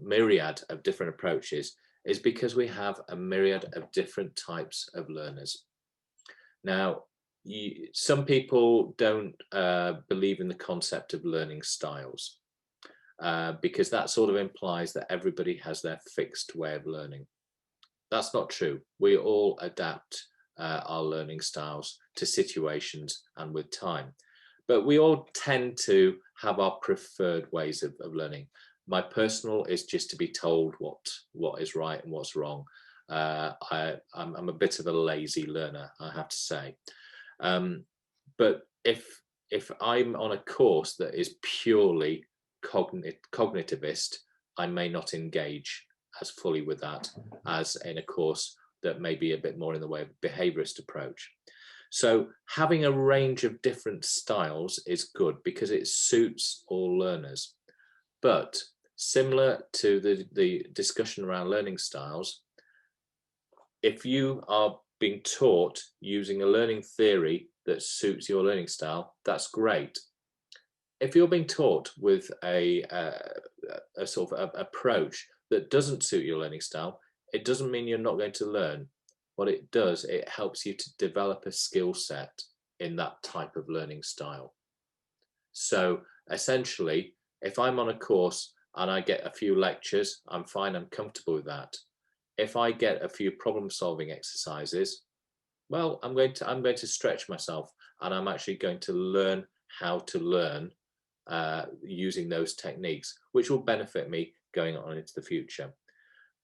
myriad of different approaches is because we have a myriad of different types of learners. Now, some people don't believe in the concept of learning styles, because that sort of implies that everybody has their fixed way of learning. That's not true. We all adapt our learning styles to situations and with time, but we all tend to have our preferred ways of learning. My personal is just to be told what is right and what's wrong. I'm a bit of a lazy learner, I have to say. But if I'm on a course that is purely cognitivist, I may not engage as fully with that as in a course that may be a bit more in the way of behaviorist approach. So having a range of different styles is good because it suits all learners. But similar to the discussion around learning styles, if you are being taught using a learning theory that suits your learning style, that's great. If you're being taught with a sort of approach that doesn't suit your learning style, it doesn't mean you're not going to learn. What it does, it helps you to develop a skill set in that type of learning style. So essentially, if I'm on a course and I get a few lectures, I'm fine, I'm comfortable with that. If I get a few problem-solving exercises, well, I'm going to stretch myself, and I'm actually going to learn how to learn using those techniques, which will benefit me going on into the future.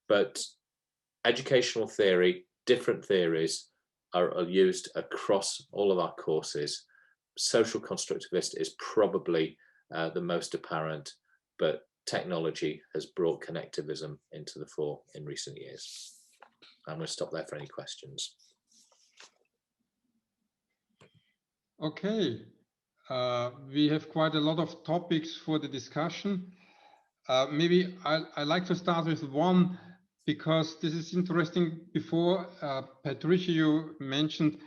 But educational theory, different theories are used across all of our courses. Social constructivist is probably the most apparent, but technology has brought connectivism into the fore in recent years. I'm going to stop there for any questions. Okay, we have quite a lot of topics for the discussion. Maybe I like to start with one, because this is interesting. Before, Patricia, you mentioned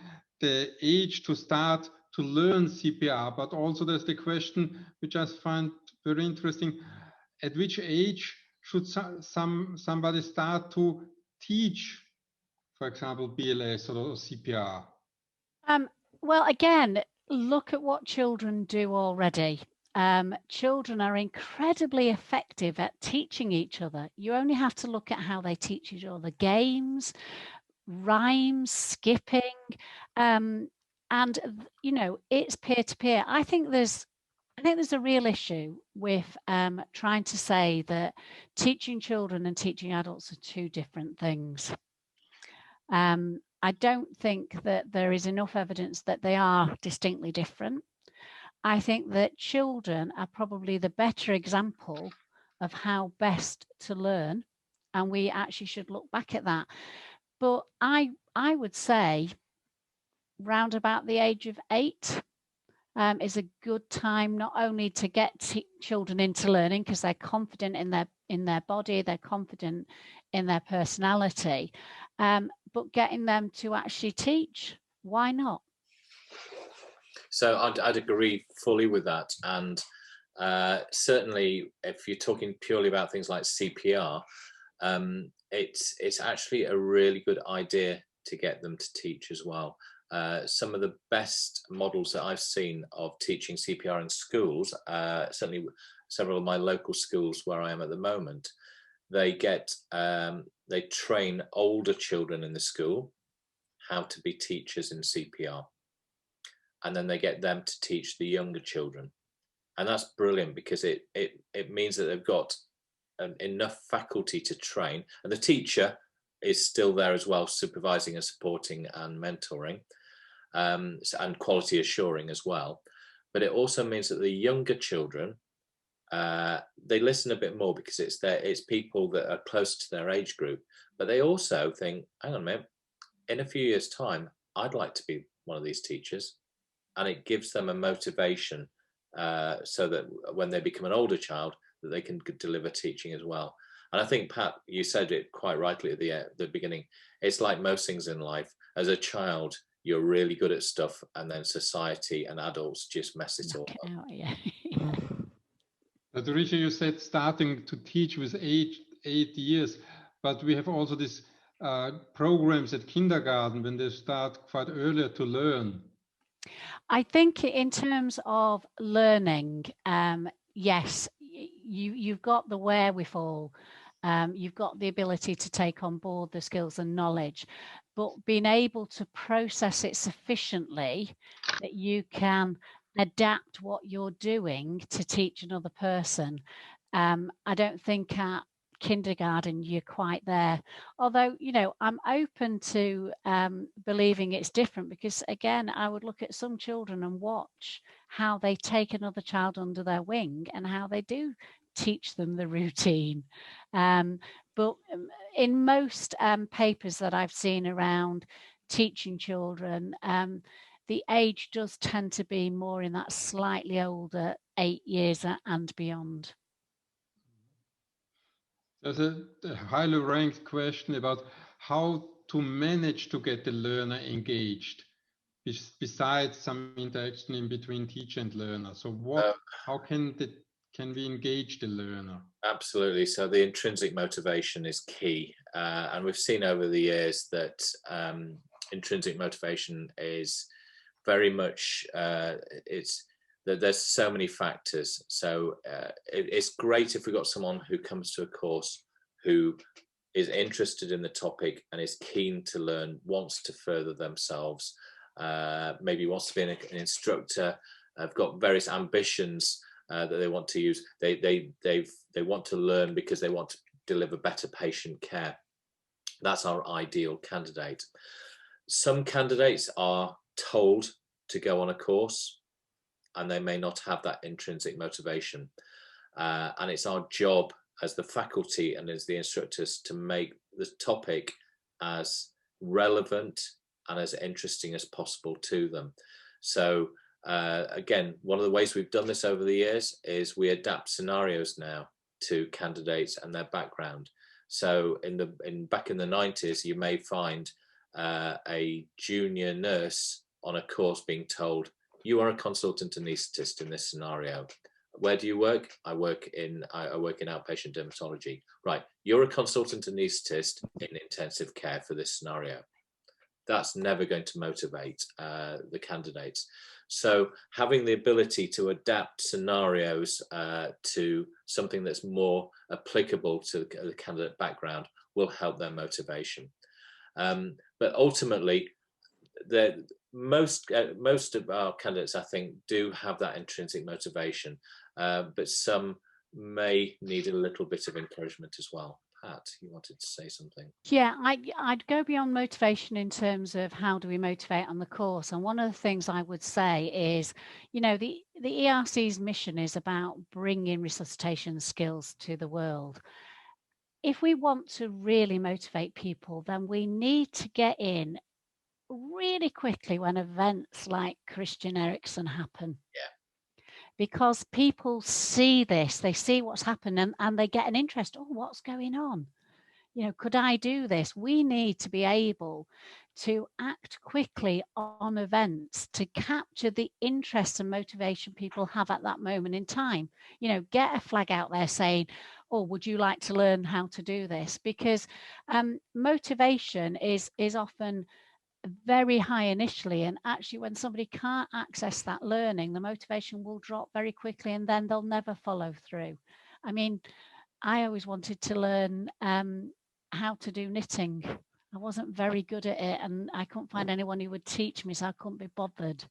the age to start to learn CPR, but also there's the question, which I find very interesting: at which age should somebody start to teach, for example, BLS or CPR? Well, again, look at what children do already. Children are incredibly effective at teaching each other. You only have to look at how they teach each other games, rhymes, skipping, and you know, it's peer-to-peer. I think there's a real issue with trying to say that teaching children and teaching adults are two different things. I don't think that there is enough evidence that they are distinctly different. I think that children are probably the better example of how best to learn, and we actually should look back at that. But I would say round about the age of 8 is a good time, not only to get children into learning because they're confident in their body, they're confident in their personality, but getting them to actually teach. Why not? So I'd agree fully with that, and certainly if you're talking purely about things like CPR, it's actually a really good idea to get them to teach as well. Some of the best models that I've seen of teaching CPR in schools, certainly several of my local schools where I am at the moment, they train older children in the school how to be teachers in CPR. And then they get them to teach the younger children. And that's brilliant because it means that they've got enough faculty to train. And the teacher is still there as well, supervising and supporting and mentoring, and quality assuring as well. But it also means that the younger children, they listen a bit more because it's people that are close to their age group. But they also think, hang on a minute, in a few years' time, I'd like to be one of these teachers. And it gives them a motivation so that when they become an older child, that they can deliver teaching as well. And I think, Pat, you said it quite rightly at the beginning. It's like most things in life. As a child, you're really good at stuff, and then society and adults just mess it all up. Yeah. Patricia, you said starting to teach with 8 years, but we have also these programs at kindergarten when they start quite earlier to learn. I think in terms of learning, yes, you've got the wherewithal, you've got the ability to take on board the skills and knowledge, but being able to process it sufficiently that you can adapt what you're doing to teach another person. I don't think at kindergarten you're quite there, although, you know, I'm open to believing it's different, because again, I would look at some children and watch how they take another child under their wing and how they do teach them the routine. But in most papers that I've seen around teaching children, the age does tend to be more in that slightly older 8 years and beyond. There's a highly ranked question about how to manage to get the learner engaged, besides some interaction in between teacher and learner. So how can we engage the learner? Absolutely. So the intrinsic motivation is key. And we've seen over the years that intrinsic motivation is very much, there's so many factors. So it's great if we've got someone who comes to a course who is interested in the topic and is keen to learn, wants to further themselves, maybe wants to be an instructor, have got various ambitions that they want to use. They want to learn because they want to deliver better patient care. That's our ideal candidate. Some candidates are told to go on a course and they may not have that intrinsic motivation. And it's our job as the faculty and as the instructors to make the topic as relevant and as interesting as possible to them. So again, one of the ways we've done this over the years is we adapt scenarios now to candidates and their background. So back in the 90s, you may find a junior nurse on a course being told, you are a consultant anaesthetist in this scenario. Where do you work? I work in outpatient dermatology. Right, you're a consultant anaesthetist in intensive care for this scenario. That's never going to motivate the candidates. So having the ability to adapt scenarios to something that's more applicable to the candidate background will help their motivation. But ultimately, most of our candidates, I think, do have that intrinsic motivation, but some may need a little bit of encouragement as well. Pat, you wanted to say something? Yeah, I'd go beyond motivation in terms of how do we motivate on the course. And one of the things I would say is, you know, the ERC's mission is about bringing resuscitation skills to the world. If we want to really motivate people, then we need to get in really quickly when events like Christian Eriksen happen. Yeah. Because people see this, they see what's happened and they get an interest. Oh, what's going on? You know, could I do this? We need to be able to act quickly on events to capture the interest and motivation people have at that moment in time. You know, get a flag out there saying, oh, would you like to learn how to do this? Because motivation is often very high initially, and actually when somebody can't access that learning, the motivation will drop very quickly and then they'll never follow through. I mean, I always wanted to learn how to do knitting. I wasn't very good at it and I couldn't find anyone who would teach me, so I couldn't be bothered.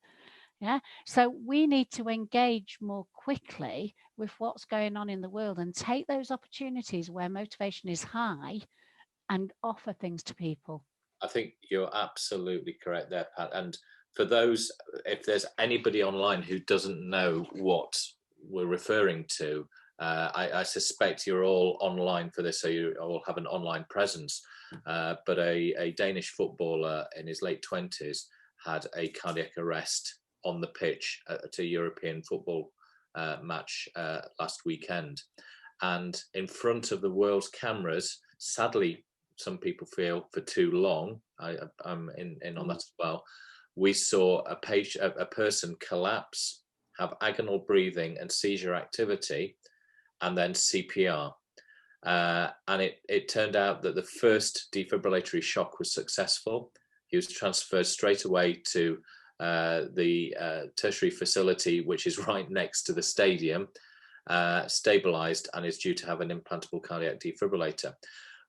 Yeah, so we need to engage more quickly with what's going on in the world and take those opportunities where motivation is high and offer things to people. I think you're absolutely correct there, Pat. And for those, if there's anybody online who doesn't know what we're referring to, I suspect you're all online for this, so you all have an online presence. But a Danish footballer in his late 20s had a cardiac arrest on the pitch at a European football match last weekend. And in front of the world's cameras, sadly, some people feel for too long, I'm in on that as well, we saw a person collapse, have agonal breathing and seizure activity, and then CPR. And it turned out that the first defibrillatory shock was successful. He was transferred straight away to the tertiary facility, which is right next to the stadium, stabilized and is due to have an implantable cardiac defibrillator.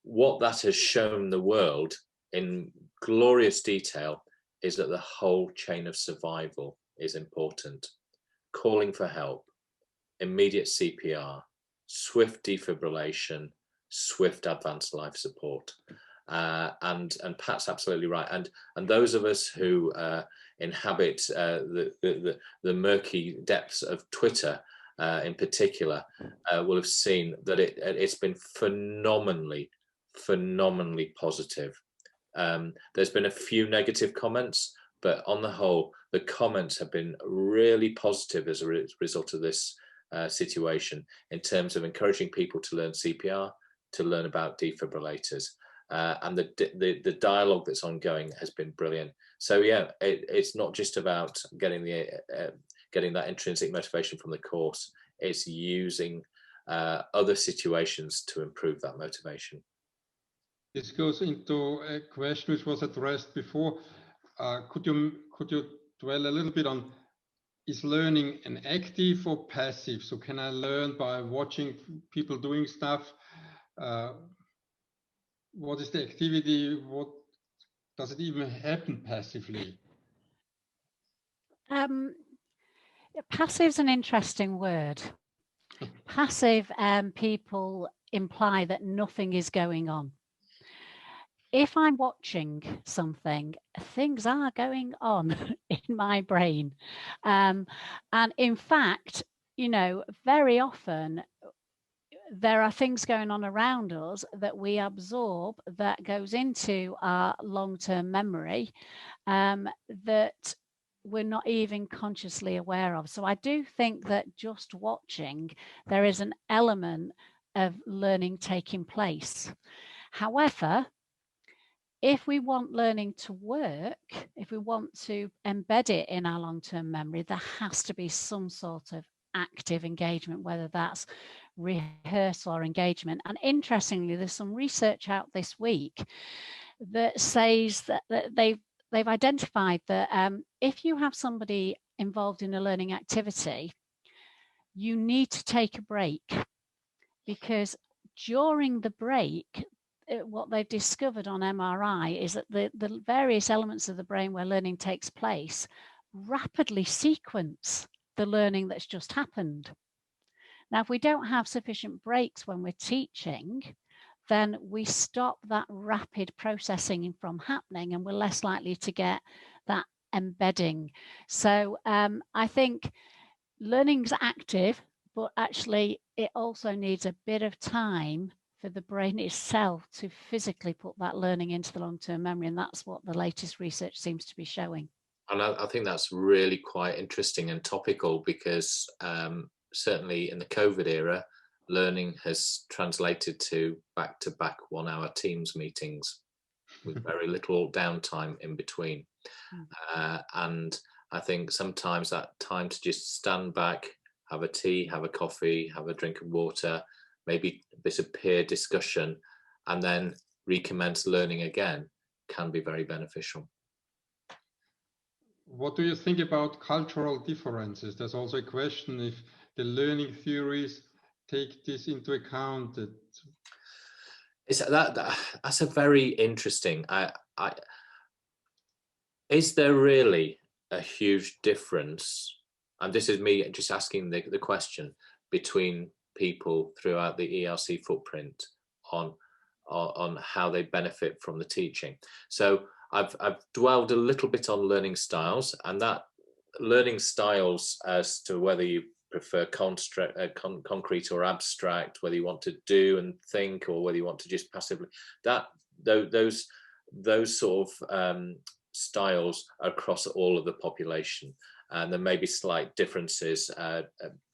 What that has shown the world in glorious detail is that the whole chain of survival is important. Calling for help, immediate CPR, swift defibrillation, swift advanced life support. And Pat's absolutely right. And those of us who inhabit the murky depths of Twitter in particular will have seen that it's been phenomenally positive. There's been a few negative comments, but on the whole, the comments have been really positive as a result of this situation, in terms of encouraging people to learn CPR, to learn about defibrillators, and the dialogue that's ongoing has been brilliant. So yeah, it's not just about getting that intrinsic motivation from the course. It's using other situations to improve that motivation. This goes into a question which was addressed before. Could you dwell a little bit on, is learning an active or passive? So can I learn by watching people doing stuff? What is the activity? What does it even happen passively? Passive is an interesting word. Passive, people imply that nothing is going on. If I'm watching something, things are going on in my brain. And in fact, you know, very often there are things going on around us that we absorb that goes into our long-term memory that we're not even consciously aware of. So I do think that just watching, there is an element of learning taking place. However, if we want learning to work, if we want to embed it in our long-term memory, there has to be some sort of active engagement, whether that's rehearsal or engagement. And interestingly, there's some research out this week that says that they've identified that if you have somebody involved in a learning activity, you need to take a break, because during the break, what they've discovered on MRI is that the various elements of the brain where learning takes place rapidly sequence the learning that's just happened. Now, if we don't have sufficient breaks when we're teaching, then we stop that rapid processing from happening, and we're less likely to get that embedding. So I think learning's active, but actually it also needs a bit of time for the brain itself to physically put that learning into the long-term memory. And that's what the latest research seems to be showing. And I think that's really quite interesting and topical, because certainly in the COVID era, learning has translated to back-to-back 1-hour Teams meetings with very little downtime in between. And I think sometimes that time to just stand back, have a tea, have a coffee, have a drink of water, maybe a bit of peer discussion, and then recommence learning again can be very beneficial. What do you think about cultural differences? There's also a question if the learning theories take this into account. That's a very interesting. Is there really a huge difference? And this is me just asking the question, between people throughout the ERC footprint on how they benefit from the teaching. So I've dwelled a little bit on learning styles, and that learning styles as to whether you prefer concrete or abstract, whether you want to do and think, or whether you want to just passively, those sort of styles across all of the population. And there may be slight differences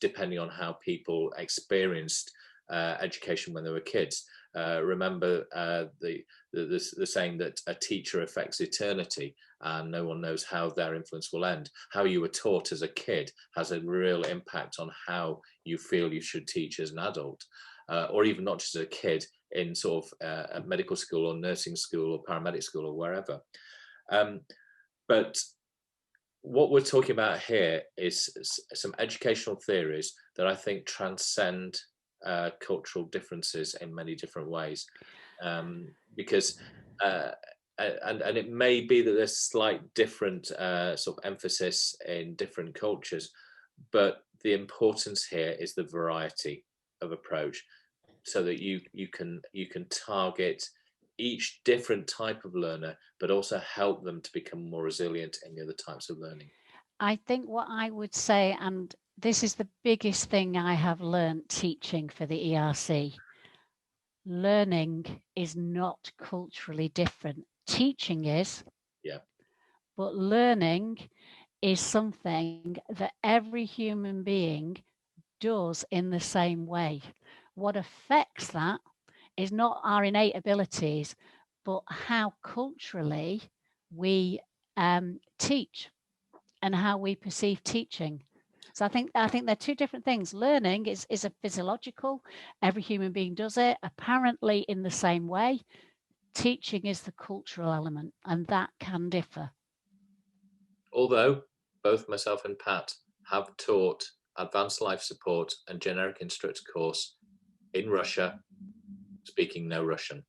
depending on how people experienced education when they were kids. Remember the saying that a teacher affects eternity, and no one knows how their influence will end. How you were taught as a kid has a real impact on how you feel you should teach as an adult, or even not just as a kid in sort of a medical school or nursing school or paramedic school or wherever. But what we're talking about here is some educational theories that I think transcend cultural differences in many different ways, because and it may be that there's slight different sort of emphasis in different cultures, but the importance here is the variety of approach, so that you can target each different type of learner, but also help them to become more resilient in the other types of learning. I think what I would say, and this is the biggest thing I have learned teaching for the ERC, learning is not culturally different. Teaching is, yeah, but learning is something that every human being does in the same way. What affects that is not our innate abilities, but how culturally we teach and how we perceive teaching. So I think they're two different things. Learning is a physiological, every human being does it apparently in the same way. Teaching is the cultural element, and that can differ. Although both myself and Pat have taught advanced life support and generic instructor course in Russia, speaking no Russian,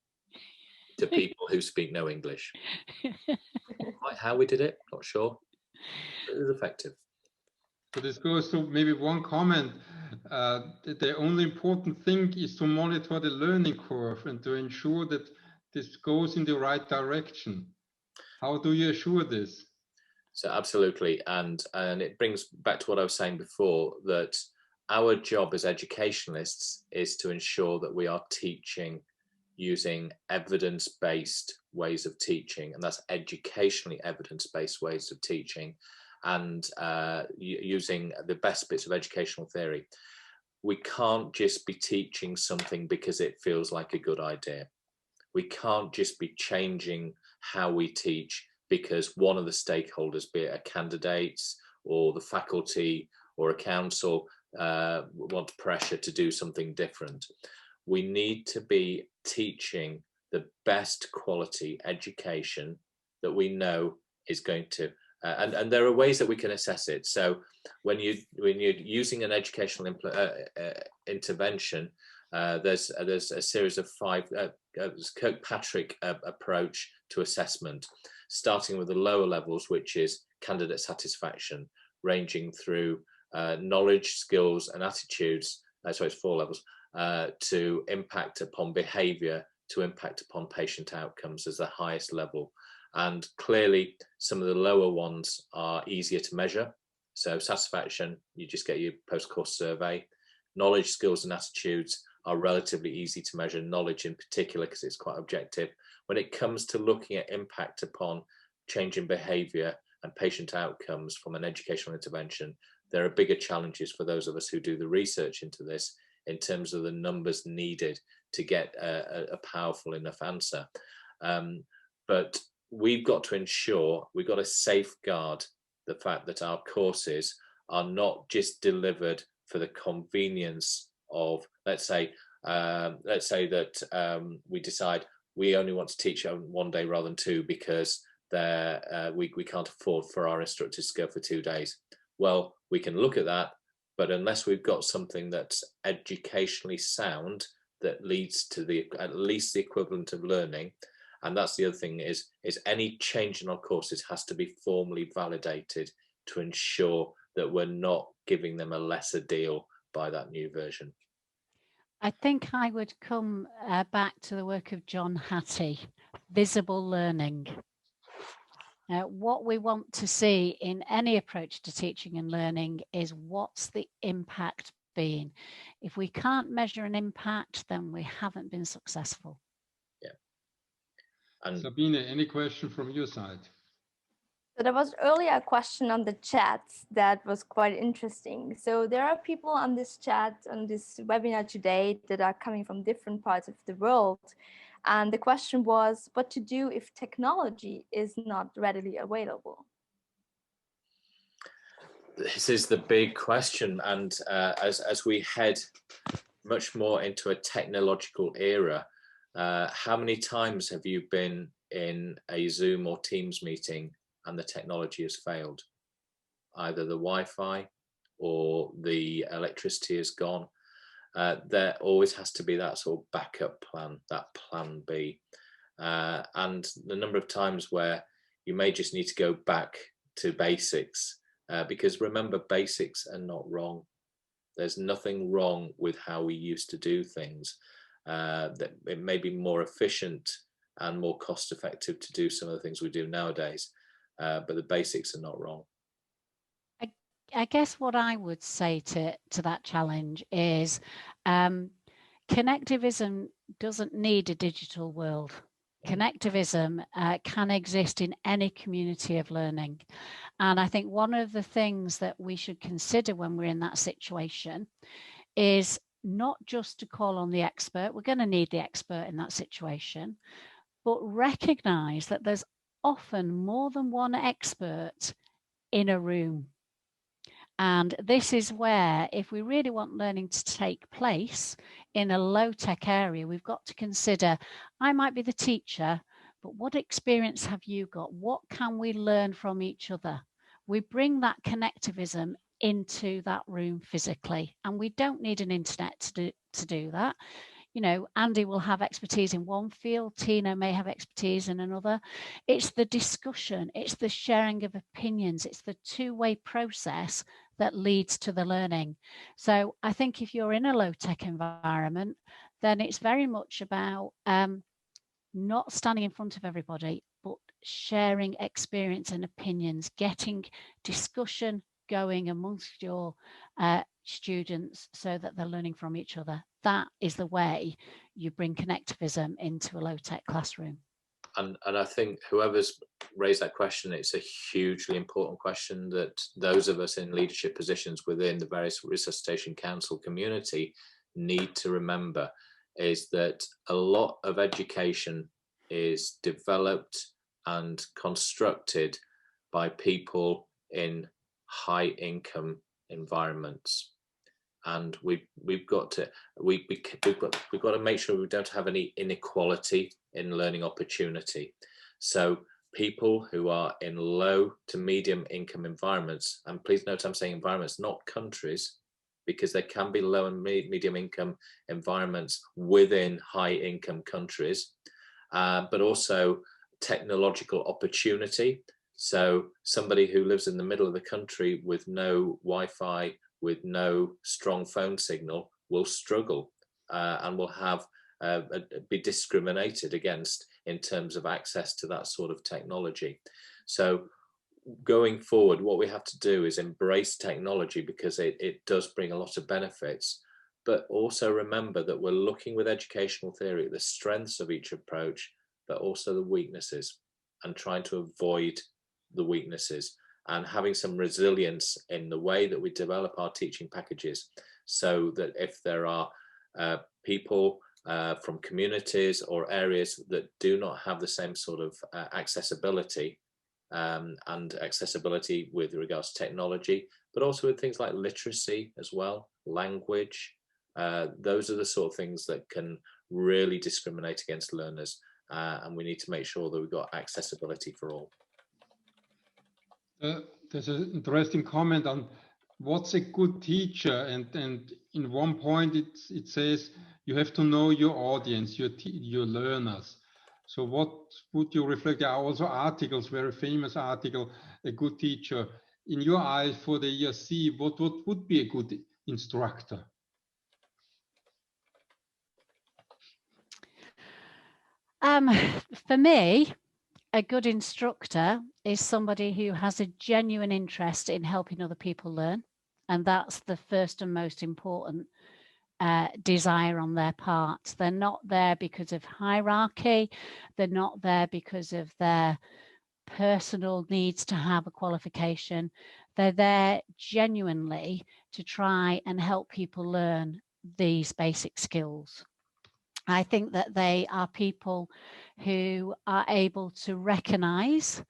to people who speak no English. Quite how we did it, not sure. But it was effective. So this goes to maybe one comment. The only important thing is to monitor the learning curve and to ensure that this goes in the right direction. How do you assure this? So absolutely, and it brings back to what I was saying before, that our job as educationalists is to ensure that we are teaching using evidence-based ways of teaching, and that's educationally evidence-based ways of teaching, and using the best bits of educational theory. We can't just be teaching something because it feels like a good idea. We can't just be changing how we teach because one of the stakeholders, be it a candidate or the faculty or a council, want pressure to do something different. We need to be teaching the best quality education that we know is going to, and there are ways that we can assess it. So when you're using an educational intervention, there's a series of 5 Kirkpatrick approach to assessment, starting with the lower levels, which is candidate satisfaction, ranging through knowledge, skills, and attitudes. So it's 4 levels, to impact upon behaviour, to impact upon patient outcomes as the highest level. And clearly, some of the lower ones are easier to measure. So satisfaction, you just get your post-course survey. Knowledge, skills, and attitudes are relatively easy to measure, knowledge in particular, because it's quite objective. When it comes to looking at impact upon change in behaviour and patient outcomes from an educational intervention, there are bigger challenges for those of us who do the research into this in terms of the numbers needed to get a powerful enough answer. But we've got to ensure, we've got to safeguard the fact that our courses are not just delivered for the convenience of, let's say that we decide we only want to teach 1 day rather than 2 because we can't afford for our instructors to go for 2 days. Well, we can look at that, but unless we've got something that's educationally sound that leads to at least the equivalent of learning, and that's the other thing, is any change in our courses has to be formally validated to ensure that we're not giving them a lesser deal by that new version. I think I would come back to the work of John Hattie, visible learning. What we want to see in any approach to teaching and learning is what's the impact been. If we can't measure an impact, then we haven't been successful. Yeah. And Sabine, any question from your side? So there was earlier a question on the chat that was quite interesting. So there are people on this chat, on this webinar today, that are coming from different parts of the world. And the question was, what to do if technology is not readily available? this is the big question. And as we head much more into a technological era, how many times have you been in a Zoom or Teams meeting and the technology has failed? either the Wi-Fi or the electricity is gone, there always has to be that sort of backup plan, that plan B. And the number of times where you may just need to go back to basics, because remember, basics are not wrong. There's nothing wrong with how we used to do things. That it may be more efficient and more cost effective to do some of the things we do nowadays, but the basics are not wrong. I guess what I would say to that challenge is Connectivism doesn't need a digital world. Connectivism can exist in any community of learning. And I think one of the things that we should consider when we're in that situation is not just to call on the expert. We're going to need the expert in that situation, but recognize that there's often more than one expert in a room. And this is where, if we really want learning to take place in a low-tech area, we've got to consider, I might be the teacher, but what experience have you got? What can we learn from each other? We bring that connectivism into that room physically, and we don't need an internet to do that. You know, Andy will have expertise in one field, Tina may have expertise in another. It's the discussion, it's the sharing of opinions, it's the two-way process that leads to the learning. So I think if you're in a low-tech environment, then it's very much about not standing in front of everybody, but sharing experience and opinions, getting discussion going amongst your students so that they're learning from each other. That is the way you bring connectivism into a low-tech classroom. And I think whoever's raised that question, it's a hugely important question that those of us in leadership positions within the various resuscitation council community need to remember, is that a lot of education is developed and constructed by people in high income environments. And we've got to make sure we don't have any inequality in learning opportunity. So people who are in low to medium income environments, and please note I'm saying environments, not countries, because there can be low and medium income environments within high income countries, but also technological opportunity. So somebody who lives in the middle of the country with no Wi-Fi, with no strong phone signal, will struggle and will have be discriminated against in terms of access to that sort of technology. So going forward, what we have to do is embrace technology, because it does bring a lot of benefits, but also remember that we're looking with educational theory at the strengths of each approach, but also the weaknesses, and trying to avoid the weaknesses, and having some resilience in the way that we develop our teaching packages, so that if there are people from communities or areas that do not have the same sort of accessibility, and accessibility with regards to technology, but also with things like literacy as well, language, those are the sort of things that can really discriminate against learners, and we need to make sure that we've got accessibility for all. There's an interesting comment on what's a good teacher, and in one point it says you have to know your audience, your learners. So what would you reflect? There are also articles, very famous article, a good teacher. In your eyes for the ERC, what would be a good instructor? For me, a good instructor is somebody who has a genuine interest in helping other people learn. And that's the first and most important desire on their part. They're not there because of hierarchy. They're not there because of their personal needs to have a qualification. They're there genuinely to try and help people learn these basic skills. I think that they are people who are able to recognize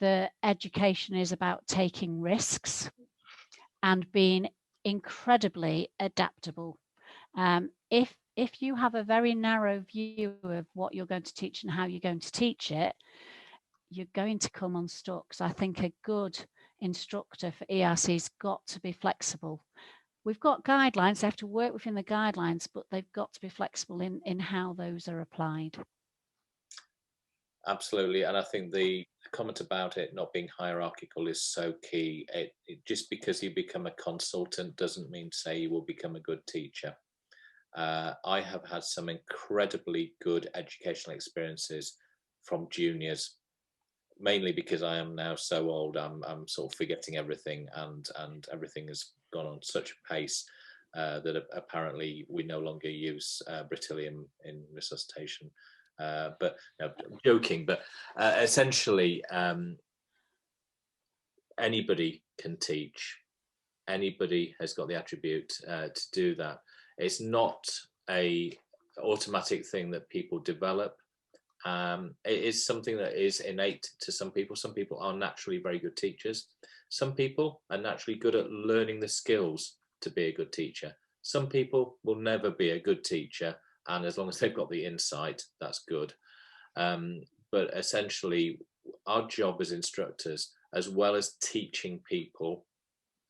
that education is about taking risks and being incredibly adaptable. If you have a very narrow view of what you're going to teach and how you're going to teach it, you're going to come unstuck. So I think a good instructor for ERC's got to be flexible. We've got guidelines, they have to work within the guidelines, but they've got to be flexible in how those are applied. Absolutely, and I think the comment about it not being hierarchical is so key. Just because you become a consultant doesn't mean to say you will become a good teacher. I have had some incredibly good educational experiences from juniors, mainly because I am now so old, I'm sort of forgetting everything, and everything has gone on such a pace that apparently we no longer use beryllium in resuscitation. But no, I'm joking, but essentially anybody can teach. Anybody has got the attribute to do that. It's not a automatic thing that people develop. It is something that is innate to some people. Some people are naturally very good teachers. Some people are naturally good at learning the skills to be a good teacher. Some people will never be a good teacher, and as long as they've got the insight, that's good. But essentially, our job as instructors, as well as teaching people,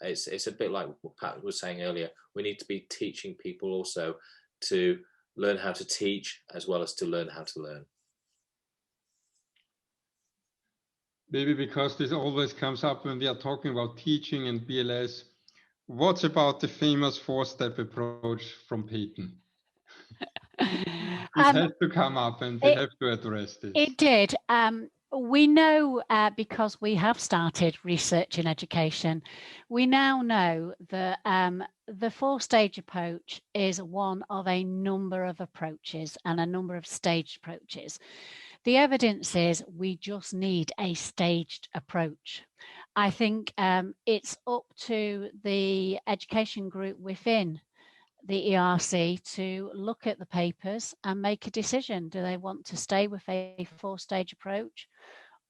it's a bit like what Pat was saying earlier. We need to be teaching people also to learn how to teach, as well as to learn how to learn. Maybe because this always comes up when we are talking about teaching and BLS. What about the famous 4-step approach from Peyton? This has to come up, and we have to address this. It did. We know, because we have started research in education, we now know that the 4-stage approach is one of a number of approaches and a number of staged approaches. The evidence is we just need a staged approach. I think it's up to the education group within the ERC to look at the papers and make a decision. Do they want to stay with a 4-stage approach,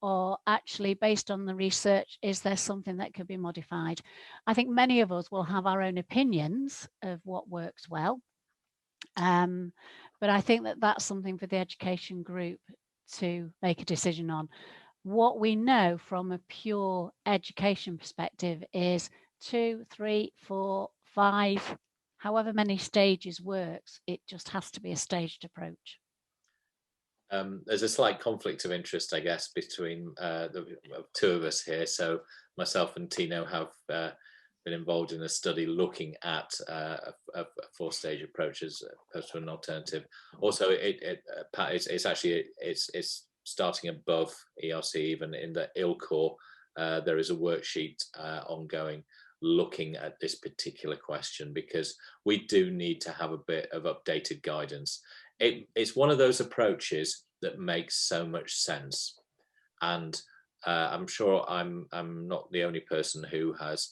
or actually, based on the research, is there something that could be modified? I think many of us will have our own opinions of what works well, but I think that that's something for the education group to make a decision on. What we know from a pure education perspective is 2, 3, 4, 5, however many stages works. It just has to be a staged approach. There's a slight conflict of interest, I guess, between the two of us here. So myself and Tino have been involved in a study looking at a 4-stage approach as opposed to an alternative. Also, Pat, it's starting above ERC, even in the ILCOR. There is a worksheet ongoing looking at this particular question, because we do need to have a bit of updated guidance. It's one of those approaches that makes so much sense, and I'm sure I'm not the only person who has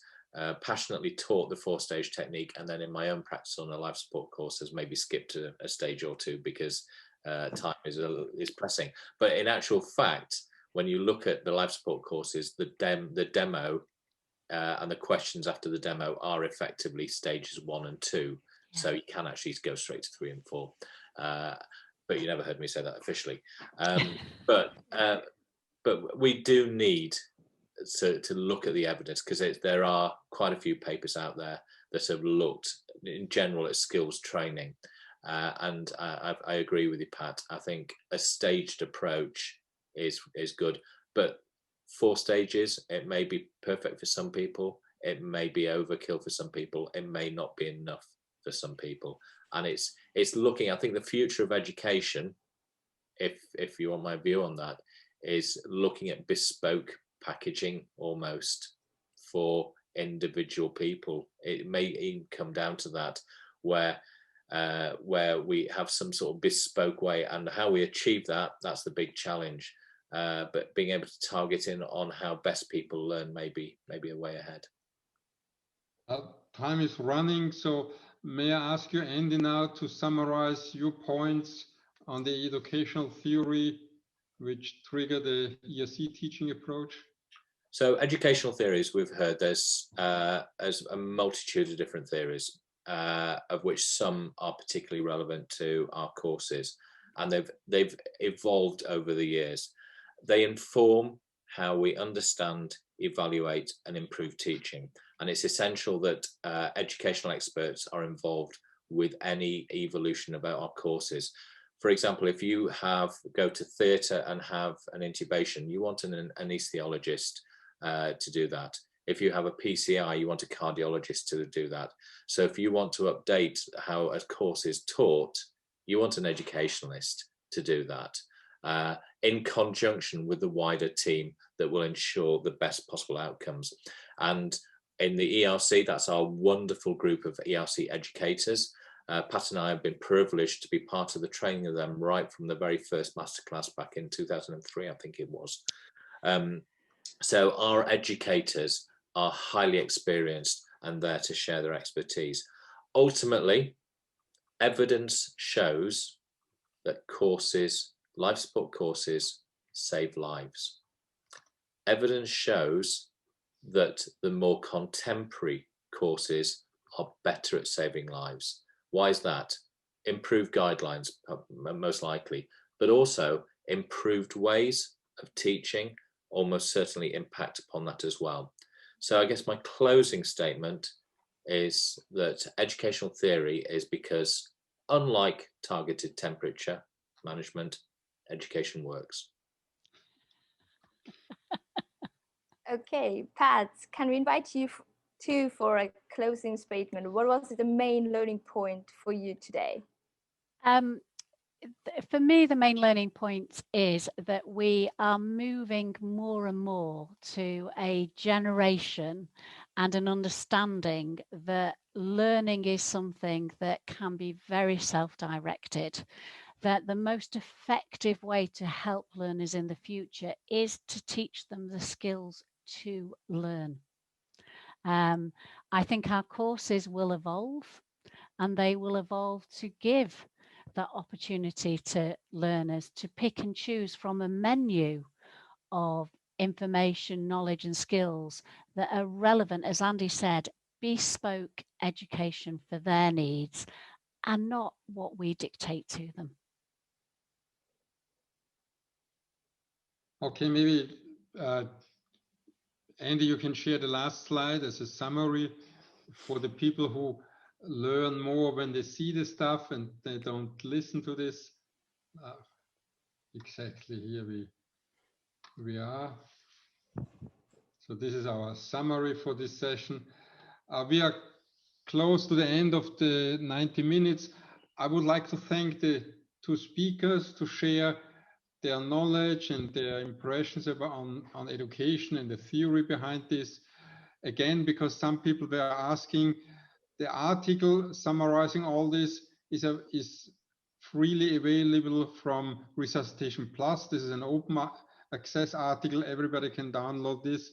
passionately taught the 4-stage technique, and then in my own practice on a life support course has maybe skipped a stage or two because time is pressing. But in actual fact, when you look at the life support courses, the demo and the questions after the demo are effectively stages 1 and 2. Yeah. So you can actually go straight to 3 and 4. But you never heard me say that officially. But we do need to look at the evidence, because there are quite a few papers out there that have looked in general at skills training. And I agree with you, Pat. I think a staged approach is good, but 4 stages, it may be perfect for some people. It may be overkill for some people. It may not be enough for some people. And it's looking, I think the future of education, if you want my view on that, is looking at bespoke packaging almost for individual people. It may even come down to that, where we have some sort of bespoke way, and how we achieve that, that's the big challenge. But being able to target in on how best people learn may be a way ahead. Time is running, so may I ask you, Andy, now to summarize your points on the educational theory which trigger the ERC teaching approach? So educational theories, we've heard there's a multitude of different theories, of which some are particularly relevant to our courses, and they've evolved over the years. They inform how we understand, evaluate and improve teaching. And it's essential that educational experts are involved with any evolution about our courses. For example, if you go to theatre and have an intubation, you want an anaesthesiologist to do that. If you have a PCI, you want a cardiologist to do that. So if you want to update how a course is taught, you want an educationalist to do that in conjunction with the wider team that will ensure the best possible outcomes. And in the ERC, that's our wonderful group of ERC educators. Pat and I have been privileged to be part of the training of them right from the very first masterclass back in 2003, I think it was. So our educators are highly experienced and there to share their expertise. Ultimately, evidence shows that courses, life support courses, save lives. Evidence shows that the more contemporary courses are better at saving lives. Why is that? Improved guidelines, most likely, but also improved ways of teaching almost certainly impact upon that as well. So I guess my closing statement is that educational theory is because, unlike targeted temperature management, education works. Okay, Pat, can we invite you for a closing statement? What was the main learning point for you today? For me, the main learning point is that we are moving more and more to a generation and an understanding that learning is something that can be very self-directed, that the most effective way to help learners in the future is to teach them the skills to learn. I think our courses will evolve, and they will evolve to give that opportunity to learners to pick and choose from a menu of information, knowledge and skills that are relevant, as Andy said, bespoke education for their needs and not what we dictate to them. Okay, maybe Andy, you can share the last slide as a summary for the people who learn more when they see the stuff and they don't listen to this. Exactly, here we are. So this is our summary for this session. We are close to the end of the 90 minutes. I would like to thank the two speakers to share their knowledge and their impressions about on education and the theory behind this. Again, because some people were asking, the article summarizing all this is freely available from Resuscitation Plus. This is an open access article. Everybody can download this.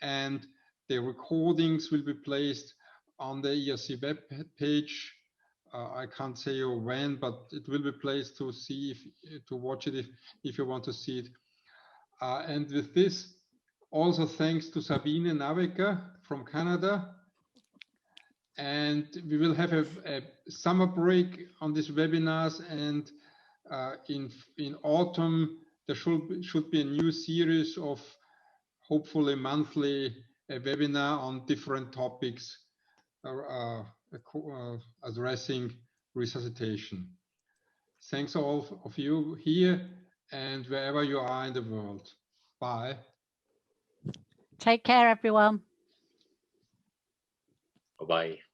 And the recordings will be placed on the ERC web page. I can't say when, but it will be placed to see to watch it if you want to see it. And with this, also thanks to Sabine Naveka from Canada. And we will have a summer break on these webinars, and in autumn there should be a new series of hopefully monthly webinar on different topics addressing resuscitation. Thanks all of you here and wherever you are in the world. Bye. Take care, everyone. Bye-bye.